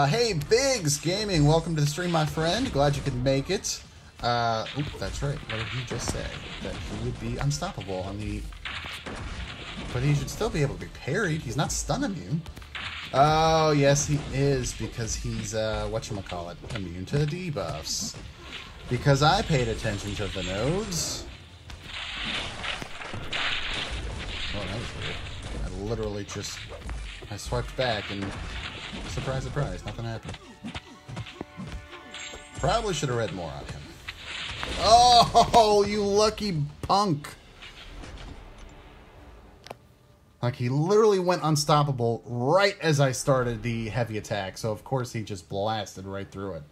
Hey, Biggs Gaming, welcome to the stream, my friend. Glad you could make it. That's right. What did he just say? That he would be unstoppable on the... But he should still be able to be parried. He's not stun immune. Oh, yes, he is, because he's, whatchamacallit, immune to debuffs. Because I paid attention to the nodes. Oh, that was weird. I literally just... I swiped back and... Surprise, surprise, nothing happened. Probably should have read more on him. Oh, you lucky punk. Like, he literally went unstoppable right as I started the heavy attack, so of course he just blasted right through it.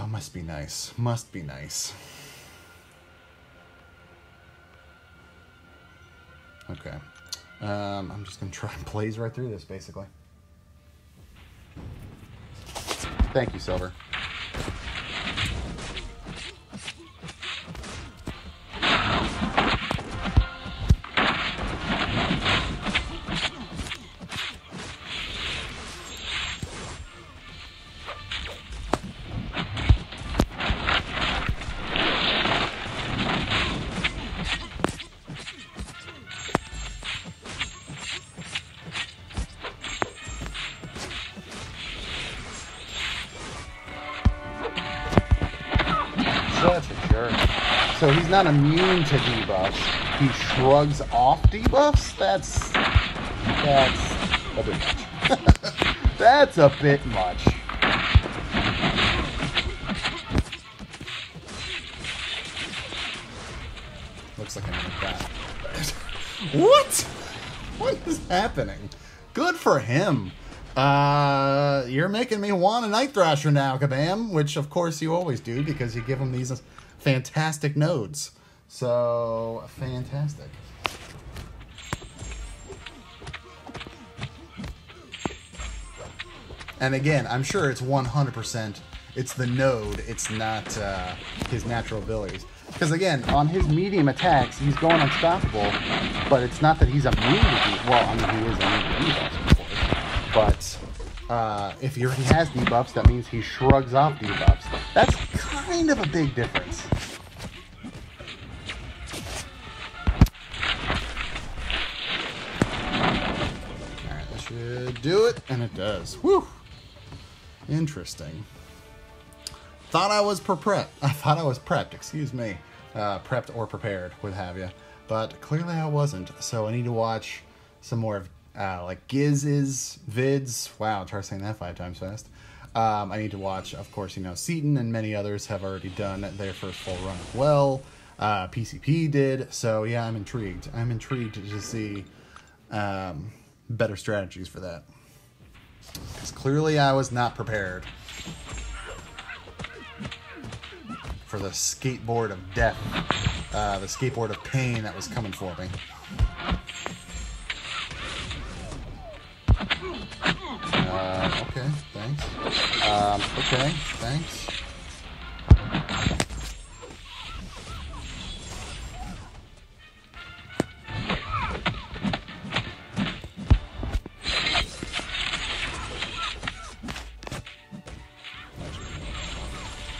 Must be nice. Must be nice. Okay. I'm just going to try and blaze right through this, basically. Thank you, Silver. Such a jerk. So he's not immune to debuffs. He shrugs off debuffs? That's a bit much. That's a bit much. Looks like I need that. What? What is happening? Good for him. You're making me want a Night Thrasher now, Kabam, which of course you always do because you give him these fantastic nodes. So, fantastic. And again, I'm sure it's 100%, it's the node, it's not his natural abilities. Because again, on his medium attacks, he's going unstoppable, but it's not that he's immune to debuffs. Well, I mean, he is immune to debuffs, of course. But if he has debuffs, that means he shrugs off debuffs. That's kind of a big difference. Alright, that should do it, and it does. Whew! Interesting. Thought I was prepped, excuse me. Prepped or prepared, what have you. But clearly I wasn't, so I need to watch some more of like Giz's vids. Wow, try saying that 5 times fast. I need to watch, of course, you know, Seaton and many others have already done their first full run as well. PCP did, so yeah, I'm intrigued. I'm intrigued to see better strategies for that. Because clearly I was not prepared for the skateboard of death, the skateboard of pain that was coming for me. Okay, thanks. Okay, thanks.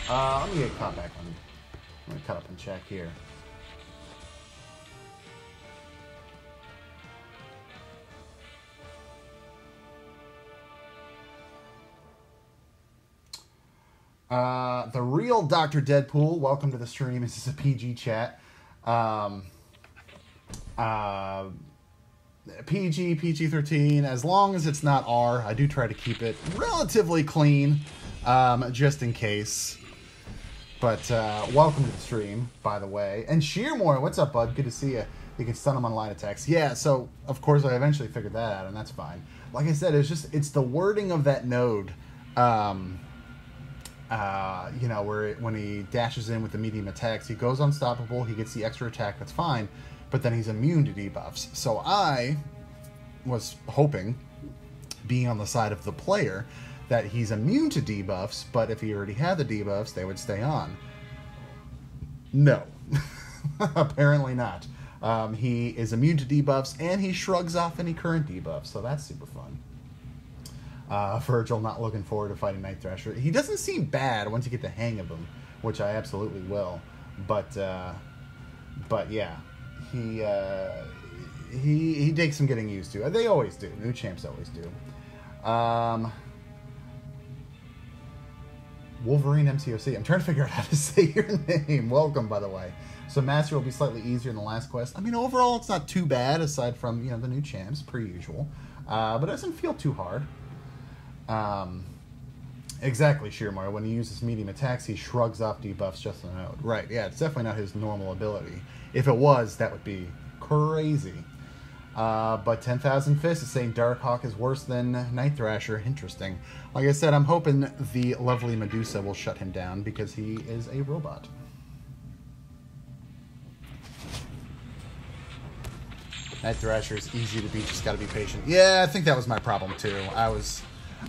Let me get caught back on. I'm going to cut up and check here. The real Dr. Deadpool, welcome to the stream. This is a PG chat. PG, PG-13, as long as it's not R, I do try to keep it relatively clean, just in case. But welcome to the stream, by the way. And Shearmore, what's up, bud? Good to see you. You can stun him on line attacks. Yeah, so, of course, I eventually figured that out, and that's fine. Like I said, it's the wording of that node. You know, where when he dashes in with the medium attacks, he goes unstoppable, he gets the extra attack, that's fine, but then he's immune to debuffs. So I was hoping, being on the side of the player, that he's immune to debuffs, but if he already had the debuffs, they would stay on. No. Apparently not. He is immune to debuffs, and he shrugs off any current debuffs, so that's super fun. Virgil not looking forward to fighting Night Thrasher. He doesn't seem bad once you get the hang of him, which I absolutely will. But yeah, he takes some getting used to. They always do. New champs always do. Wolverine MCOC. I'm trying to figure out how to say your name. Welcome, by the way. So Master will be slightly easier in the last quest. I mean, overall, it's not too bad, aside from, the new champs, per usual. But it doesn't feel too hard. Exactly, Shearmore. When he uses medium attacks, he shrugs off debuffs just on out. Right, yeah, it's definitely not his normal ability. If it was, that would be crazy. But 10,000 Fists is saying Darkhawk is worse than Night Thrasher. Interesting. Like I said, I'm hoping the lovely Medusa will shut him down because he is a robot. Night Thrasher is easy to beat, just gotta be patient. Yeah, I think that was my problem too. I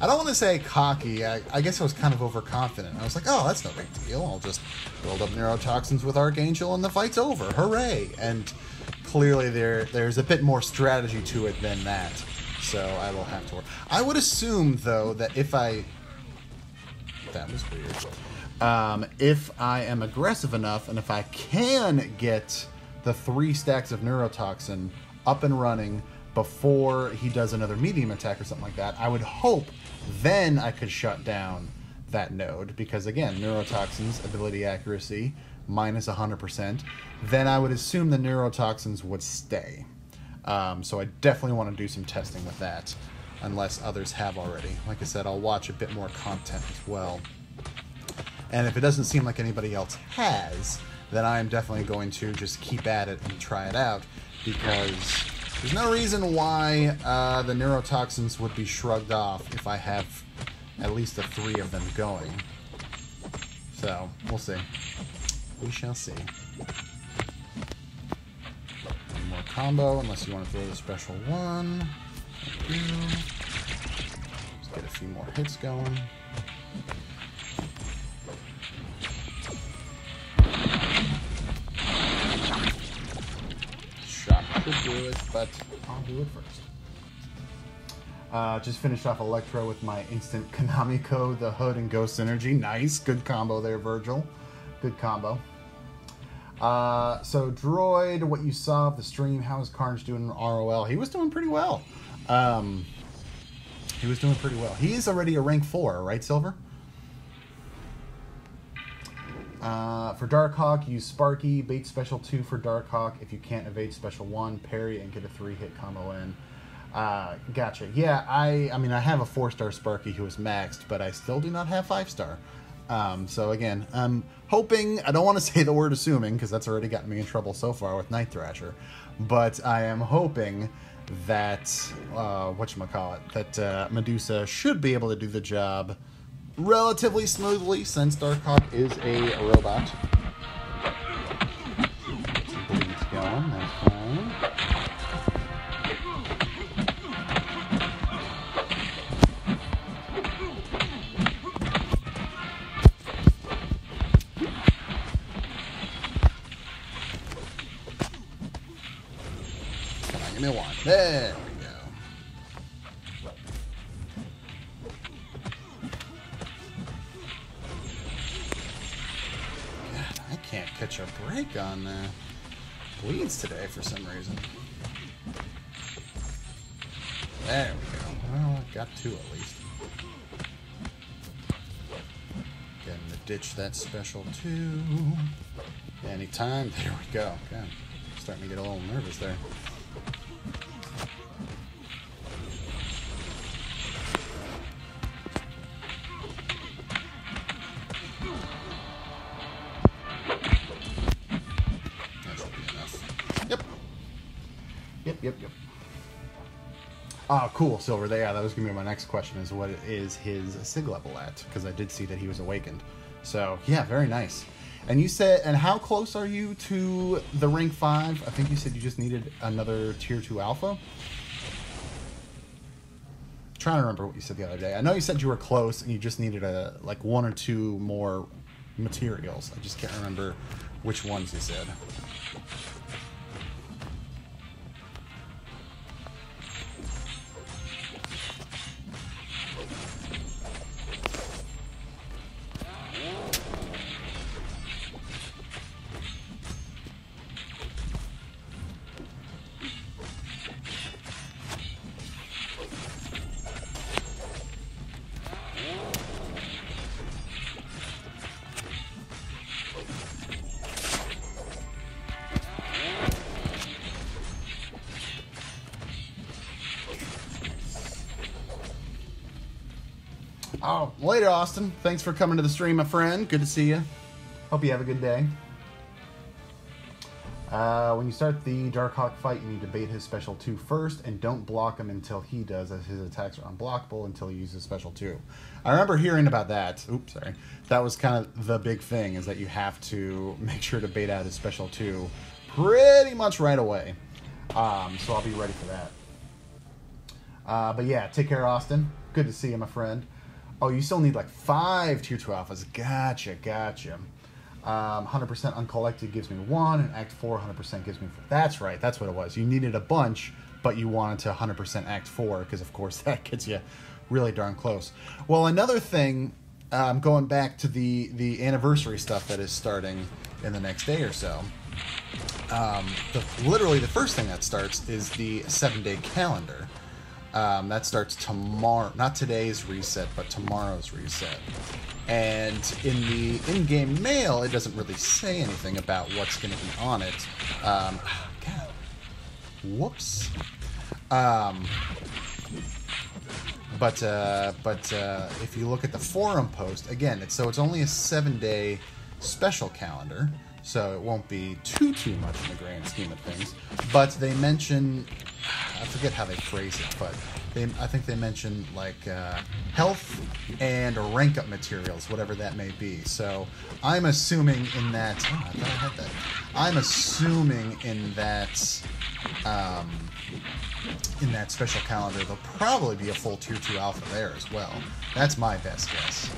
don't want to say cocky, I guess I was kind of overconfident. I was like, oh, that's no big deal. I'll just build up neurotoxins with Archangel and the fight's over. Hooray! And clearly there's a bit more strategy to it than that. So I will have to work. I would assume, though, that if I... That was weird. If I am aggressive enough, and if I can get the 3 stacks of neurotoxin up and running before he does another medium attack or something like that, I would hope then I could shut down that node. Because, again, neurotoxins, ability accuracy, minus 100%. Then I would assume the neurotoxins would stay. So I definitely want to do some testing with that, unless others have already. Like I said, I'll watch a bit more content as well. And if it doesn't seem like anybody else has, then I am definitely going to just keep at it and try it out, because there's no reason why the neurotoxins would be shrugged off if I have at least the 3 of them going. So, we'll see. We shall see. One more combo, unless you want to throw the special one. Let's get a few more hits going. Shot could do it, but I'll do it first. Just finished off Electro with my instant Konami code, the Hood and Ghost Synergy. Nice, good combo there, Virgil. Good combo. So Droid, what you saw of the stream, how is Carnage doing in ROL? He was doing pretty well. He was doing pretty well. He is already a rank 4, right, Silver? For Darkhawk, use Sparky, bait special 2 for Darkhawk. If you can't evade special 1, parry and get a 3-hit combo in. Gotcha. Yeah, I mean, I have a 4-star Sparky who is maxed, but I still do not have 5-star. So again, I'm hoping, I don't want to say the word assuming, because that's already gotten me in trouble so far with Night Thrasher, but I am hoping that, that Medusa should be able to do the job relatively smoothly, since Darkhawk is a robot. Get some bleeds going, that's fine. Give me one. There we go. God, I can't catch a break on bleeds today for some reason. There we go. Well, I got 2 at least. Getting to ditch that special 2. Anytime. There we go. God, starting to get a little nervous there. Yep. Ah, cool, Silver. Yeah, that was going to be my next question, is what is his SIG level at? Because I did see that he was awakened. So, yeah, very nice. And you said, and how close are you to the rank 5? I think you said you just needed another tier 2 alpha? trying to remember what you said the other day. I know you said you were close and you just needed like 1 or 2 more materials. I just can't remember which ones you said. Oh, later, Austin. Thanks for coming to the stream, my friend. Good to see you. Hope you have a good day. When you start the Darkhawk fight, you need to bait his special 2 first, and don't block him until he does, as his attacks are unblockable until he uses special 2. I remember hearing about that. Oops, sorry. That was kind of the big thing, is that you have to make sure to bait out his special 2 pretty much right away. So I'll be ready for that. But yeah, take care, Austin. Good to see you, my friend. Oh, you still need like 5 tier 2 alphas. Gotcha. 100% uncollected gives me 1, and Act 4 100% gives me 4. That's right, that's what it was. You needed a bunch, but you wanted to 100% Act 4, because of course that gets you really darn close. Well, another thing, going back to the anniversary stuff that is starting in the next day or so, literally the first thing that starts is the 7-day calendar. That starts tomorrow, not today's reset, but tomorrow's reset. And in the in-game mail, it doesn't really say anything about what's going to be on it. God. Whoops. But if you look at the forum post, again, it's only a 7-day special calendar, so it won't be too much in the grand scheme of things. But they mention, I forget how they phrase it, but I think they mention like health and rank up materials, whatever that may be. So I'm assuming in that. Oh, I thought I had that. I'm assuming in that special calendar there'll probably be a full tier 2 alpha there as well. That's my best guess.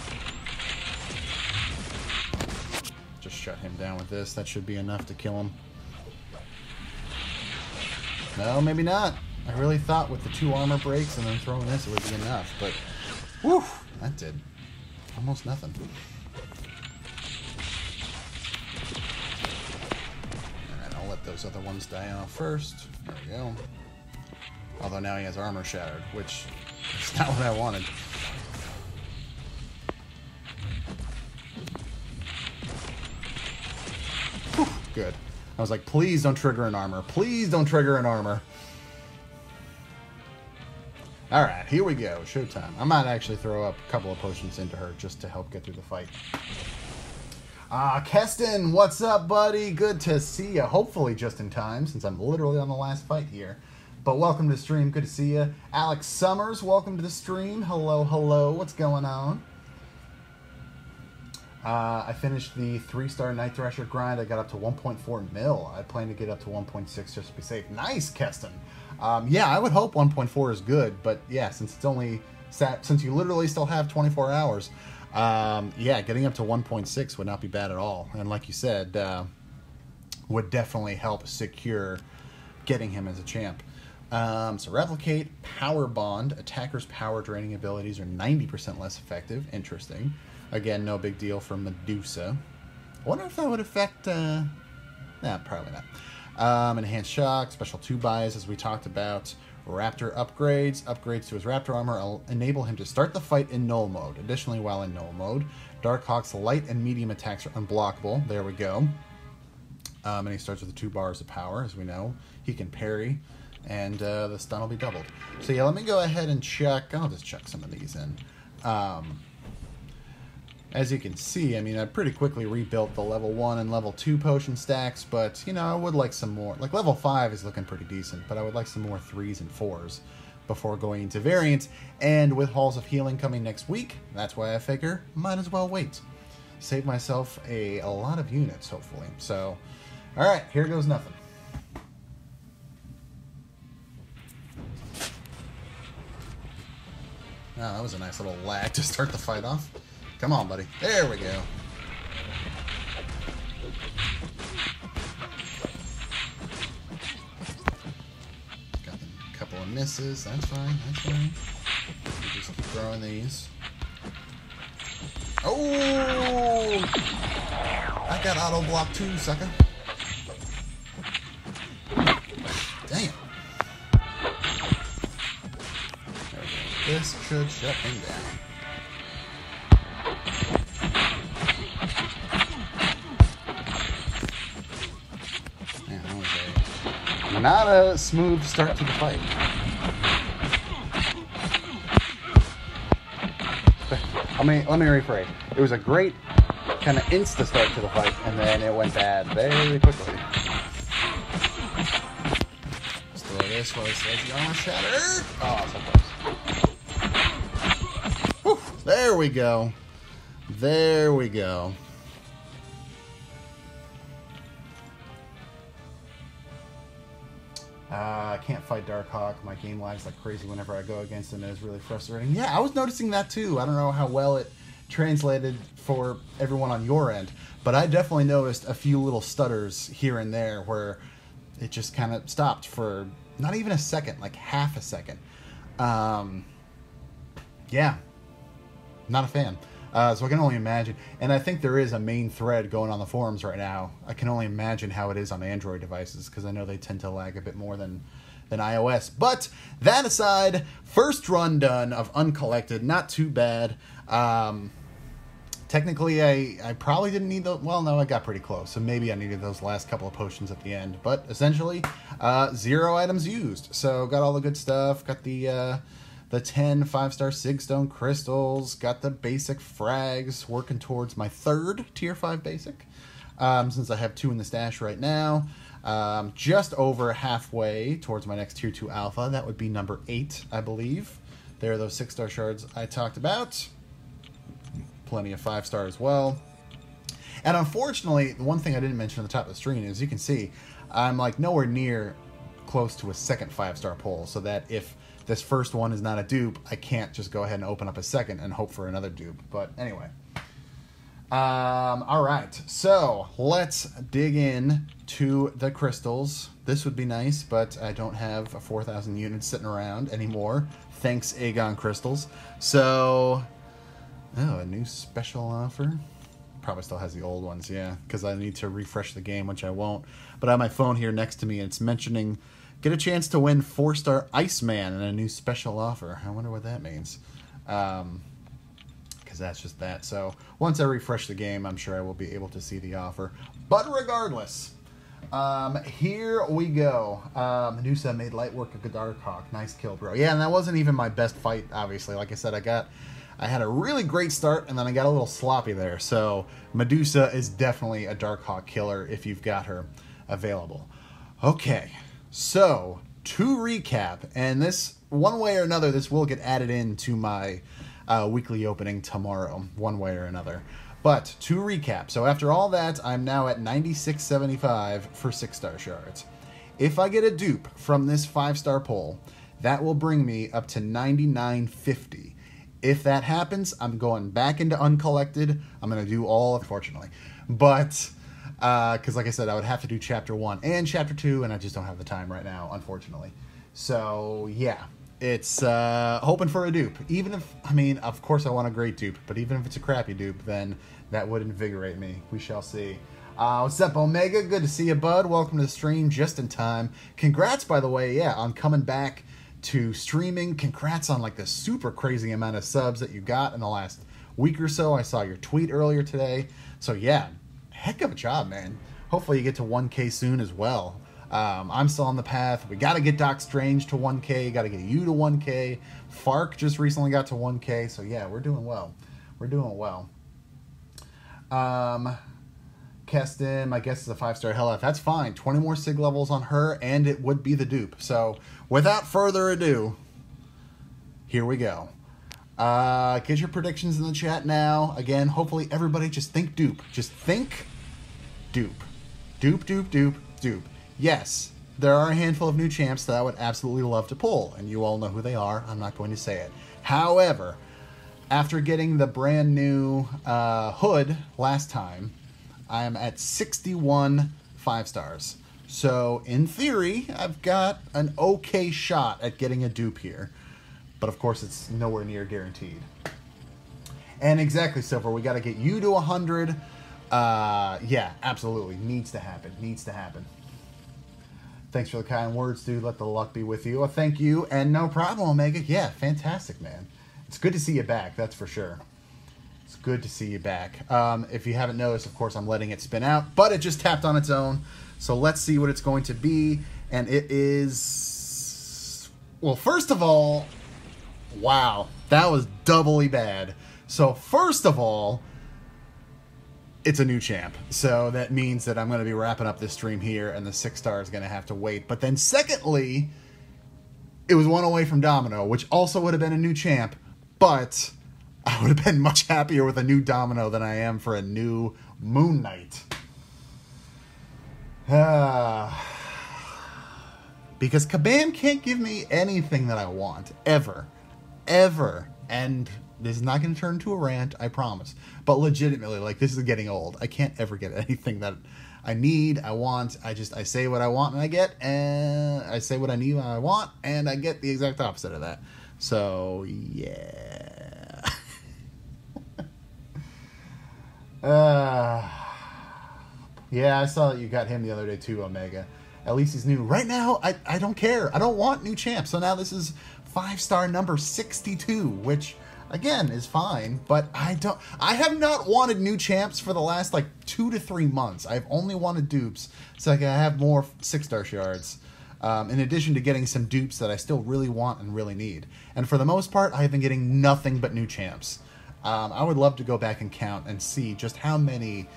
Just shut him down with this. That should be enough to kill him. No, maybe not. I really thought with the 2 armor breaks and then throwing this it would be enough, but whew, that did almost nothing. Alright, I'll let those other ones die off first. There we go. Although now he has armor shattered, which is not what I wanted. Whew, good. I was like, please don't trigger an armor. Please don't trigger an armor. Alright, here we go. Showtime. I might actually throw up a couple of potions into her just to help get through the fight. Keston, what's up, buddy? Good to see you. Hopefully just in time, since I'm literally on the last fight here. But welcome to the stream. Good to see you. Alex Summers, welcome to the stream. Hello, hello. What's going on? I finished the 3-star Night Thrasher grind. I got up to 1.4 mil. I plan to get up to 1.6 just to be safe. Nice, Keston. Yeah, I would hope 1.4 is good, but yeah, since you literally still have 24 hours, yeah, getting up to 1.6 would not be bad at all. And like you said, would definitely help secure getting him as a champ. So replicate, power bond, attackers' power draining abilities are 90% less effective. Interesting. Again, no big deal for Medusa. I wonder if that would affect, nah, probably not. Enhanced shock, special 2 buys, as we talked about. Raptor upgrades. Upgrades to his Raptor armor will enable him to start the fight in null mode. Additionally, while in null mode, Darkhawk's light and medium attacks are unblockable. There we go. And he starts with the 2 bars of power, as we know. He can parry, and the stun will be doubled. So yeah, let me go ahead and check. I'll just check some of these in. As you can see, I mean, I pretty quickly rebuilt the level 1 and level 2 potion stacks, but, you know, I would like some more. Like, level 5 is looking pretty decent, but I would like some more 3s and 4s before going into variants. And with Halls of Healing coming next week, that's why I figure might as well wait. Save myself a lot of units, hopefully. So, alright, here goes nothing. Oh, that was a nice little lag to start the fight off. Come on, buddy. There we go. Got a couple of misses. That's fine. That's fine. We just keep throwing these. Oh! I got auto block too, sucker. Damn. This should shut him down. Man, that was not a smooth start to the fight. Let me rephrase. It was a great kind of insta start to the fight, and then it went bad very quickly. Let's throw this while it says the armor shatter. Oh, so close. Whew, there we go. There we go. I can't fight Darkhawk. My game lags like crazy whenever I go against him. It is really frustrating. Yeah, I was noticing that too. I don't know how well it translated for everyone on your end, but I definitely noticed a few little stutters here and there where it just kind of stopped for not even a second, like half a second. Yeah, not a fan. So I can only imagine. And I think there is a main thread going on the forums right now. I can only imagine how it is on Android devices, because I know they tend to lag a bit more than iOS. But that aside, first run done of Uncollected. Not too bad. Technically, I probably didn't need those. Well, no, I got pretty close. So maybe I needed those last couple of potions at the end. But essentially, 0 items used. So got all the good stuff. Got the 10 5-star Sigstone crystals, got the basic frags, working towards my 3rd tier 5 basic, since I have 2 in the stash right now. Just over halfway towards my next tier 2 alpha. That would be number 8, I believe. There are those 6-star shards I talked about. Plenty of 5-star as well. And unfortunately, the one thing I didn't mention at the top of the screen is, you can see, I'm like nowhere near close to a second 5-star pull, so that if this first one is not a dupe, I can't just go ahead and open up a second and hope for another dupe. But anyway. Alright, so let's dig in to the crystals. This would be nice, but I don't have 4,000 units sitting around anymore. Thanks, Aegon Crystals. So, oh, a new special offer. Probably still has the old ones, yeah, because I need to refresh the game, which I won't. But I have my phone here next to me, and it's mentioning, get a chance to win 4-star Iceman and a new special offer. I wonder what that means. Because that's just that. So once I refresh the game, I'm sure I will be able to see the offer. But regardless, here we go. Medusa made light work of Darkhawk. Nice kill, bro. Yeah, and that wasn't even my best fight, obviously. Like I said, I had a really great start, and then I got a little sloppy there. So Medusa is definitely a Darkhawk killer if you've got her available. Okay. So, to recap, and this, one way or another, this will get added into my weekly opening tomorrow, one way or another. But, to recap, so after all that, I'm now at 96.75 for 6-star shards. If I get a dupe from this 5-star pull, that will bring me up to 99.50. If that happens, I'm going back into Uncollected. I'm going to do all, unfortunately. But because like I said, I would have to do chapter 1 and chapter 2, and I just don't have the time right now, unfortunately. So yeah, it's hoping for a dupe. Even if, I mean, of course I want a great dupe, but even if it's a crappy dupe, then that would invigorate me. We shall see. What's up, Omega? Good to see you, bud. Welcome to the stream just in time. Congrats, by the way, yeah, on coming back to streaming. Congrats on like the super crazy amount of subs that you got in the last week or so. I saw your tweet earlier today. So yeah, heck of a job, man. Hopefully you get to 1K soon as well. I'm still on the path. We got to get Doc Strange to 1K. Got to get you to 1K. Fark just recently got to 1K. So yeah, we're doing well. We're doing well. Keston, my guess is a 5-star Hell. That's fine. 20 more Sig levels on her, and it would be the dupe. So, without further ado, here we go. Get your predictions in the chat now. Again, hopefully everybody just think dupe. Just think dupe. Dupe, dupe, dupe, dupe. Yes, there are a handful of new champs that I would absolutely love to pull, and you all know who they are. I'm not going to say it. However, after getting the brand new hood last time, I am at 61 5-stars. So, in theory, I've got an okay shot at getting a dupe here. But, of course, it's nowhere near guaranteed. And exactly, Silver, we got to get you to 100. Yeah, absolutely. Needs to happen. Needs to happen. Thanks for the kind words, dude. Let the luck be with you. Thank you. And no problem, Omega. Yeah, fantastic, man. It's good to see you back, that's for sure. It's good to see you back. If you haven't noticed, of course, I'm letting it spin out, but it just tapped on its own. So let's see what it's going to be. And it is... Well, first of all, wow, that was doubly bad. So first of all, it's a new champ. So that means that I'm going to be wrapping up this stream here, and the 6-star is going to have to wait. But then secondly, it was one away from Domino, which also would have been a new champ. But I would have been much happier with a new Domino than I am for a new Moon Knight. Because Kabam can't give me anything that I want. Ever. Ever. And this is not going to turn into a rant, I promise. But legitimately, like, this is getting old. I can't ever get anything that I need, I want. I say what I want and I get. And I say what I need and I want. And I get the exact opposite of that. So, yeah. Yeah, I saw that you got him the other day too, Omega. At least he's new. Right now, I don't care. I don't want new champs. So now this is 5-star number 62, which, again, is fine. But I have not wanted new champs for the last, like, 2 to 3 months. I've only wanted dupes so I can have more 6-star shards. In addition to getting some dupes that I still really want and really need. And for the most part, I've been getting nothing but new champs. I would love to go back and count and see just how many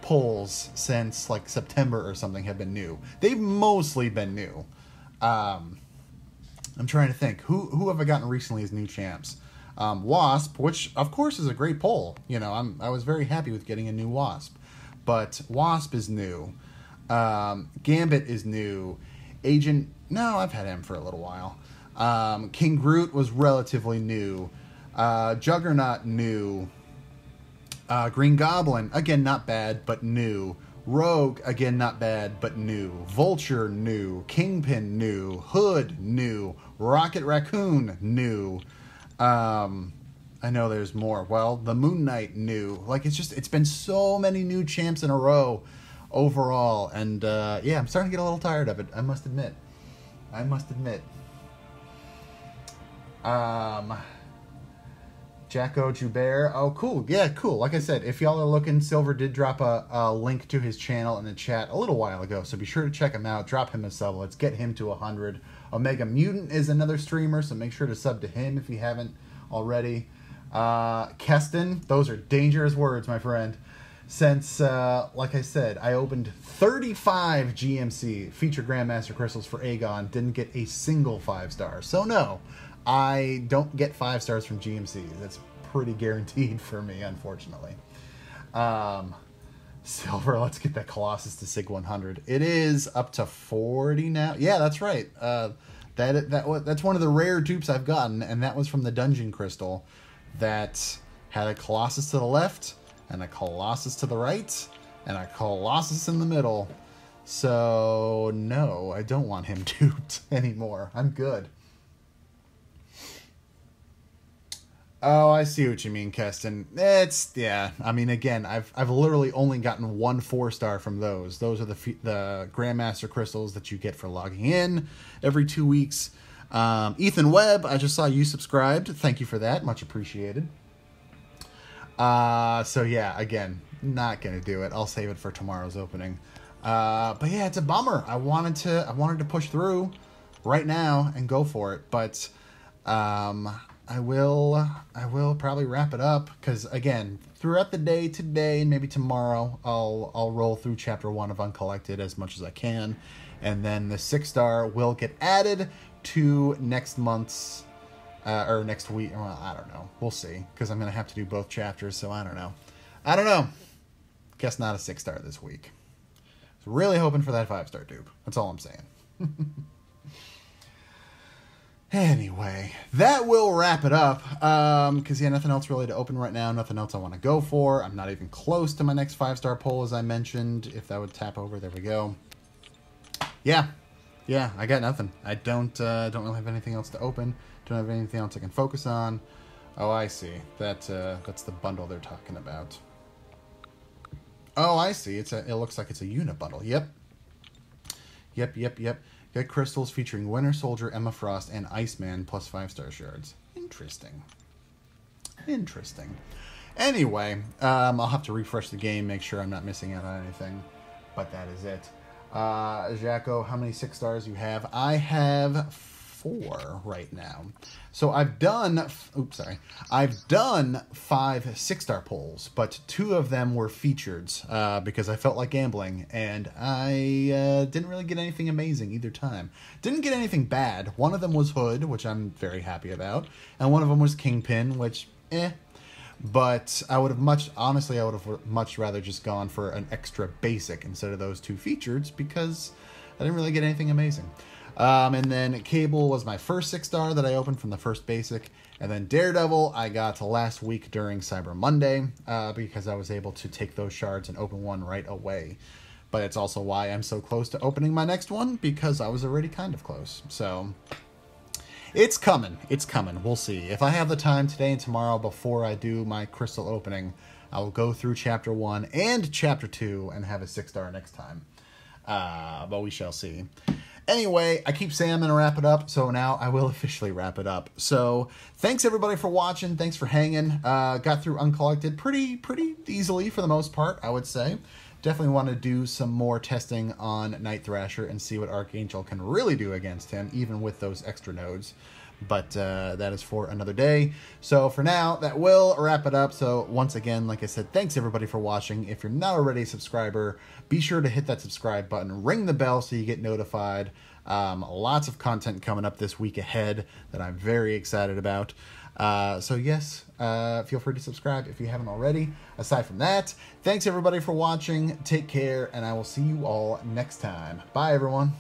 pulls since like September or something have been new. They've mostly been new. I'm trying to think. Who have I gotten recently as new champs? Wasp, which of course is a great pull. You know, I was very happy with getting a new Wasp. But Wasp is new. Gambit is new. Agent, no, I've had him for a little while. King Groot was relatively new. Juggernaut, new. Green Goblin, again, not bad, but new. Rogue, again, not bad, but new. Vulture, new. Kingpin, new. Hood, new. Rocket Raccoon, new. I know there's more. Well, the Moon Knight, new. Like, it's been so many new champs in a row overall, and yeah, I'm starting to get a little tired of it, I must admit. Jacko Joubert, oh cool, yeah, cool. Like I said, if y'all are looking, Silver did drop a link to his channel in the chat a little while ago, so be sure to check him out, drop him a sub, let's get him to 100. Omega Mutant is another streamer, so make sure to sub to him if you haven't already. Keston, those are dangerous words, my friend. Since, like I said, I opened 35 GMC, Feature Grandmaster Crystals for Aegon, didn't get a single 5-star. So no, I don't get 5-stars from GMC. That's pretty guaranteed for me, unfortunately. Silver, let's get that Colossus to Sig 100. It is up to 40 now. Yeah, that's right. That's one of the rare dupes I've gotten, and that was from the Dungeon Crystal that had a Colossus to the left, and a Colossus to the right, and a Colossus in the middle. So, no, I don't want him duped anymore. I'm good. Oh, I see what you mean, Keston. Yeah, I mean, again, I've literally only gotten 1 4-star from those. Those are the Grandmaster Crystals that you get for logging in every 2 weeks. Ethan Webb, I just saw you subscribed. Thank you for that. Much appreciated. So yeah, again, not gonna do it. I'll save it for tomorrow's opening. But yeah, it's a bummer. I wanted to push through right now and go for it, but I will probably wrap it up because again, throughout the day today and maybe tomorrow, I'll roll through chapter 1 of Uncollected as much as I can, and then the 6-star will get added to next month's. Or next week, well, I don't know. We'll see, because I'm going to have to do both chapters, so I don't know. Guess not a 6-star this week. So really hoping for that 5-star dupe. That's all I'm saying. Anyway, that will wrap it up. Because, yeah, nothing else really to open right now. Nothing else I want to go for. I'm not even close to my next 5-star pull, as I mentioned. If that would tap over, there we go. Yeah, I got nothing. I don't really have anything else to open. Don't have anything else I can focus on. Oh, I see. That's the bundle they're talking about. Oh, I see. It looks like it's a unit bundle. Yep. Get crystals featuring Winter Soldier, Emma Frost, and Iceman plus 5-star shards. Interesting. Anyway, I'll have to refresh the game, make sure I'm not missing out on anything. But that is it. Jaco, how many 6 stars you have? I have 4 right now. So I've done 5 6-star pulls, but 2 of them were features because I felt like gambling, and I didn't really get anything amazing either time. Didn't get anything bad. One of them was Hood, which I'm very happy about, and one of them was Kingpin, which But I would have much rather just gone for an extra basic instead of those 2 features because I didn't really get anything amazing. And then Cable was my first 6-star that I opened from the first basic. And then Daredevil I got last week during Cyber Monday because I was able to take those shards and open one right away. But it's also why I'm so close to opening my next one, because I was already kind of close. So it's coming. We'll see. If I have the time today and tomorrow before I do my crystal opening, I will go through Chapter 1 and Chapter 2 and have a 6-star next time. But we shall see. Anyway, I keep saying I'm going to wrap it up, so now I will officially wrap it up. So, thanks everybody for watching. Thanks for hanging. Got through Uncollected pretty easily for the most part, I would say. Definitely want to do some more testing on Night Thrasher and see what Archangel can really do against him, even with those extra nodes. But that is for another day. So for now, that will wrap it up. So once again, like I said, thanks everybody for watching. If you're not already a subscriber, be sure to hit that subscribe button, ring the bell so you get notified. Lots of content coming up this week ahead that I'm very excited about. So yes, feel free to subscribe if you haven't already. Aside from that, thanks everybody for watching. Take care, and I will see you all next time. Bye, everyone.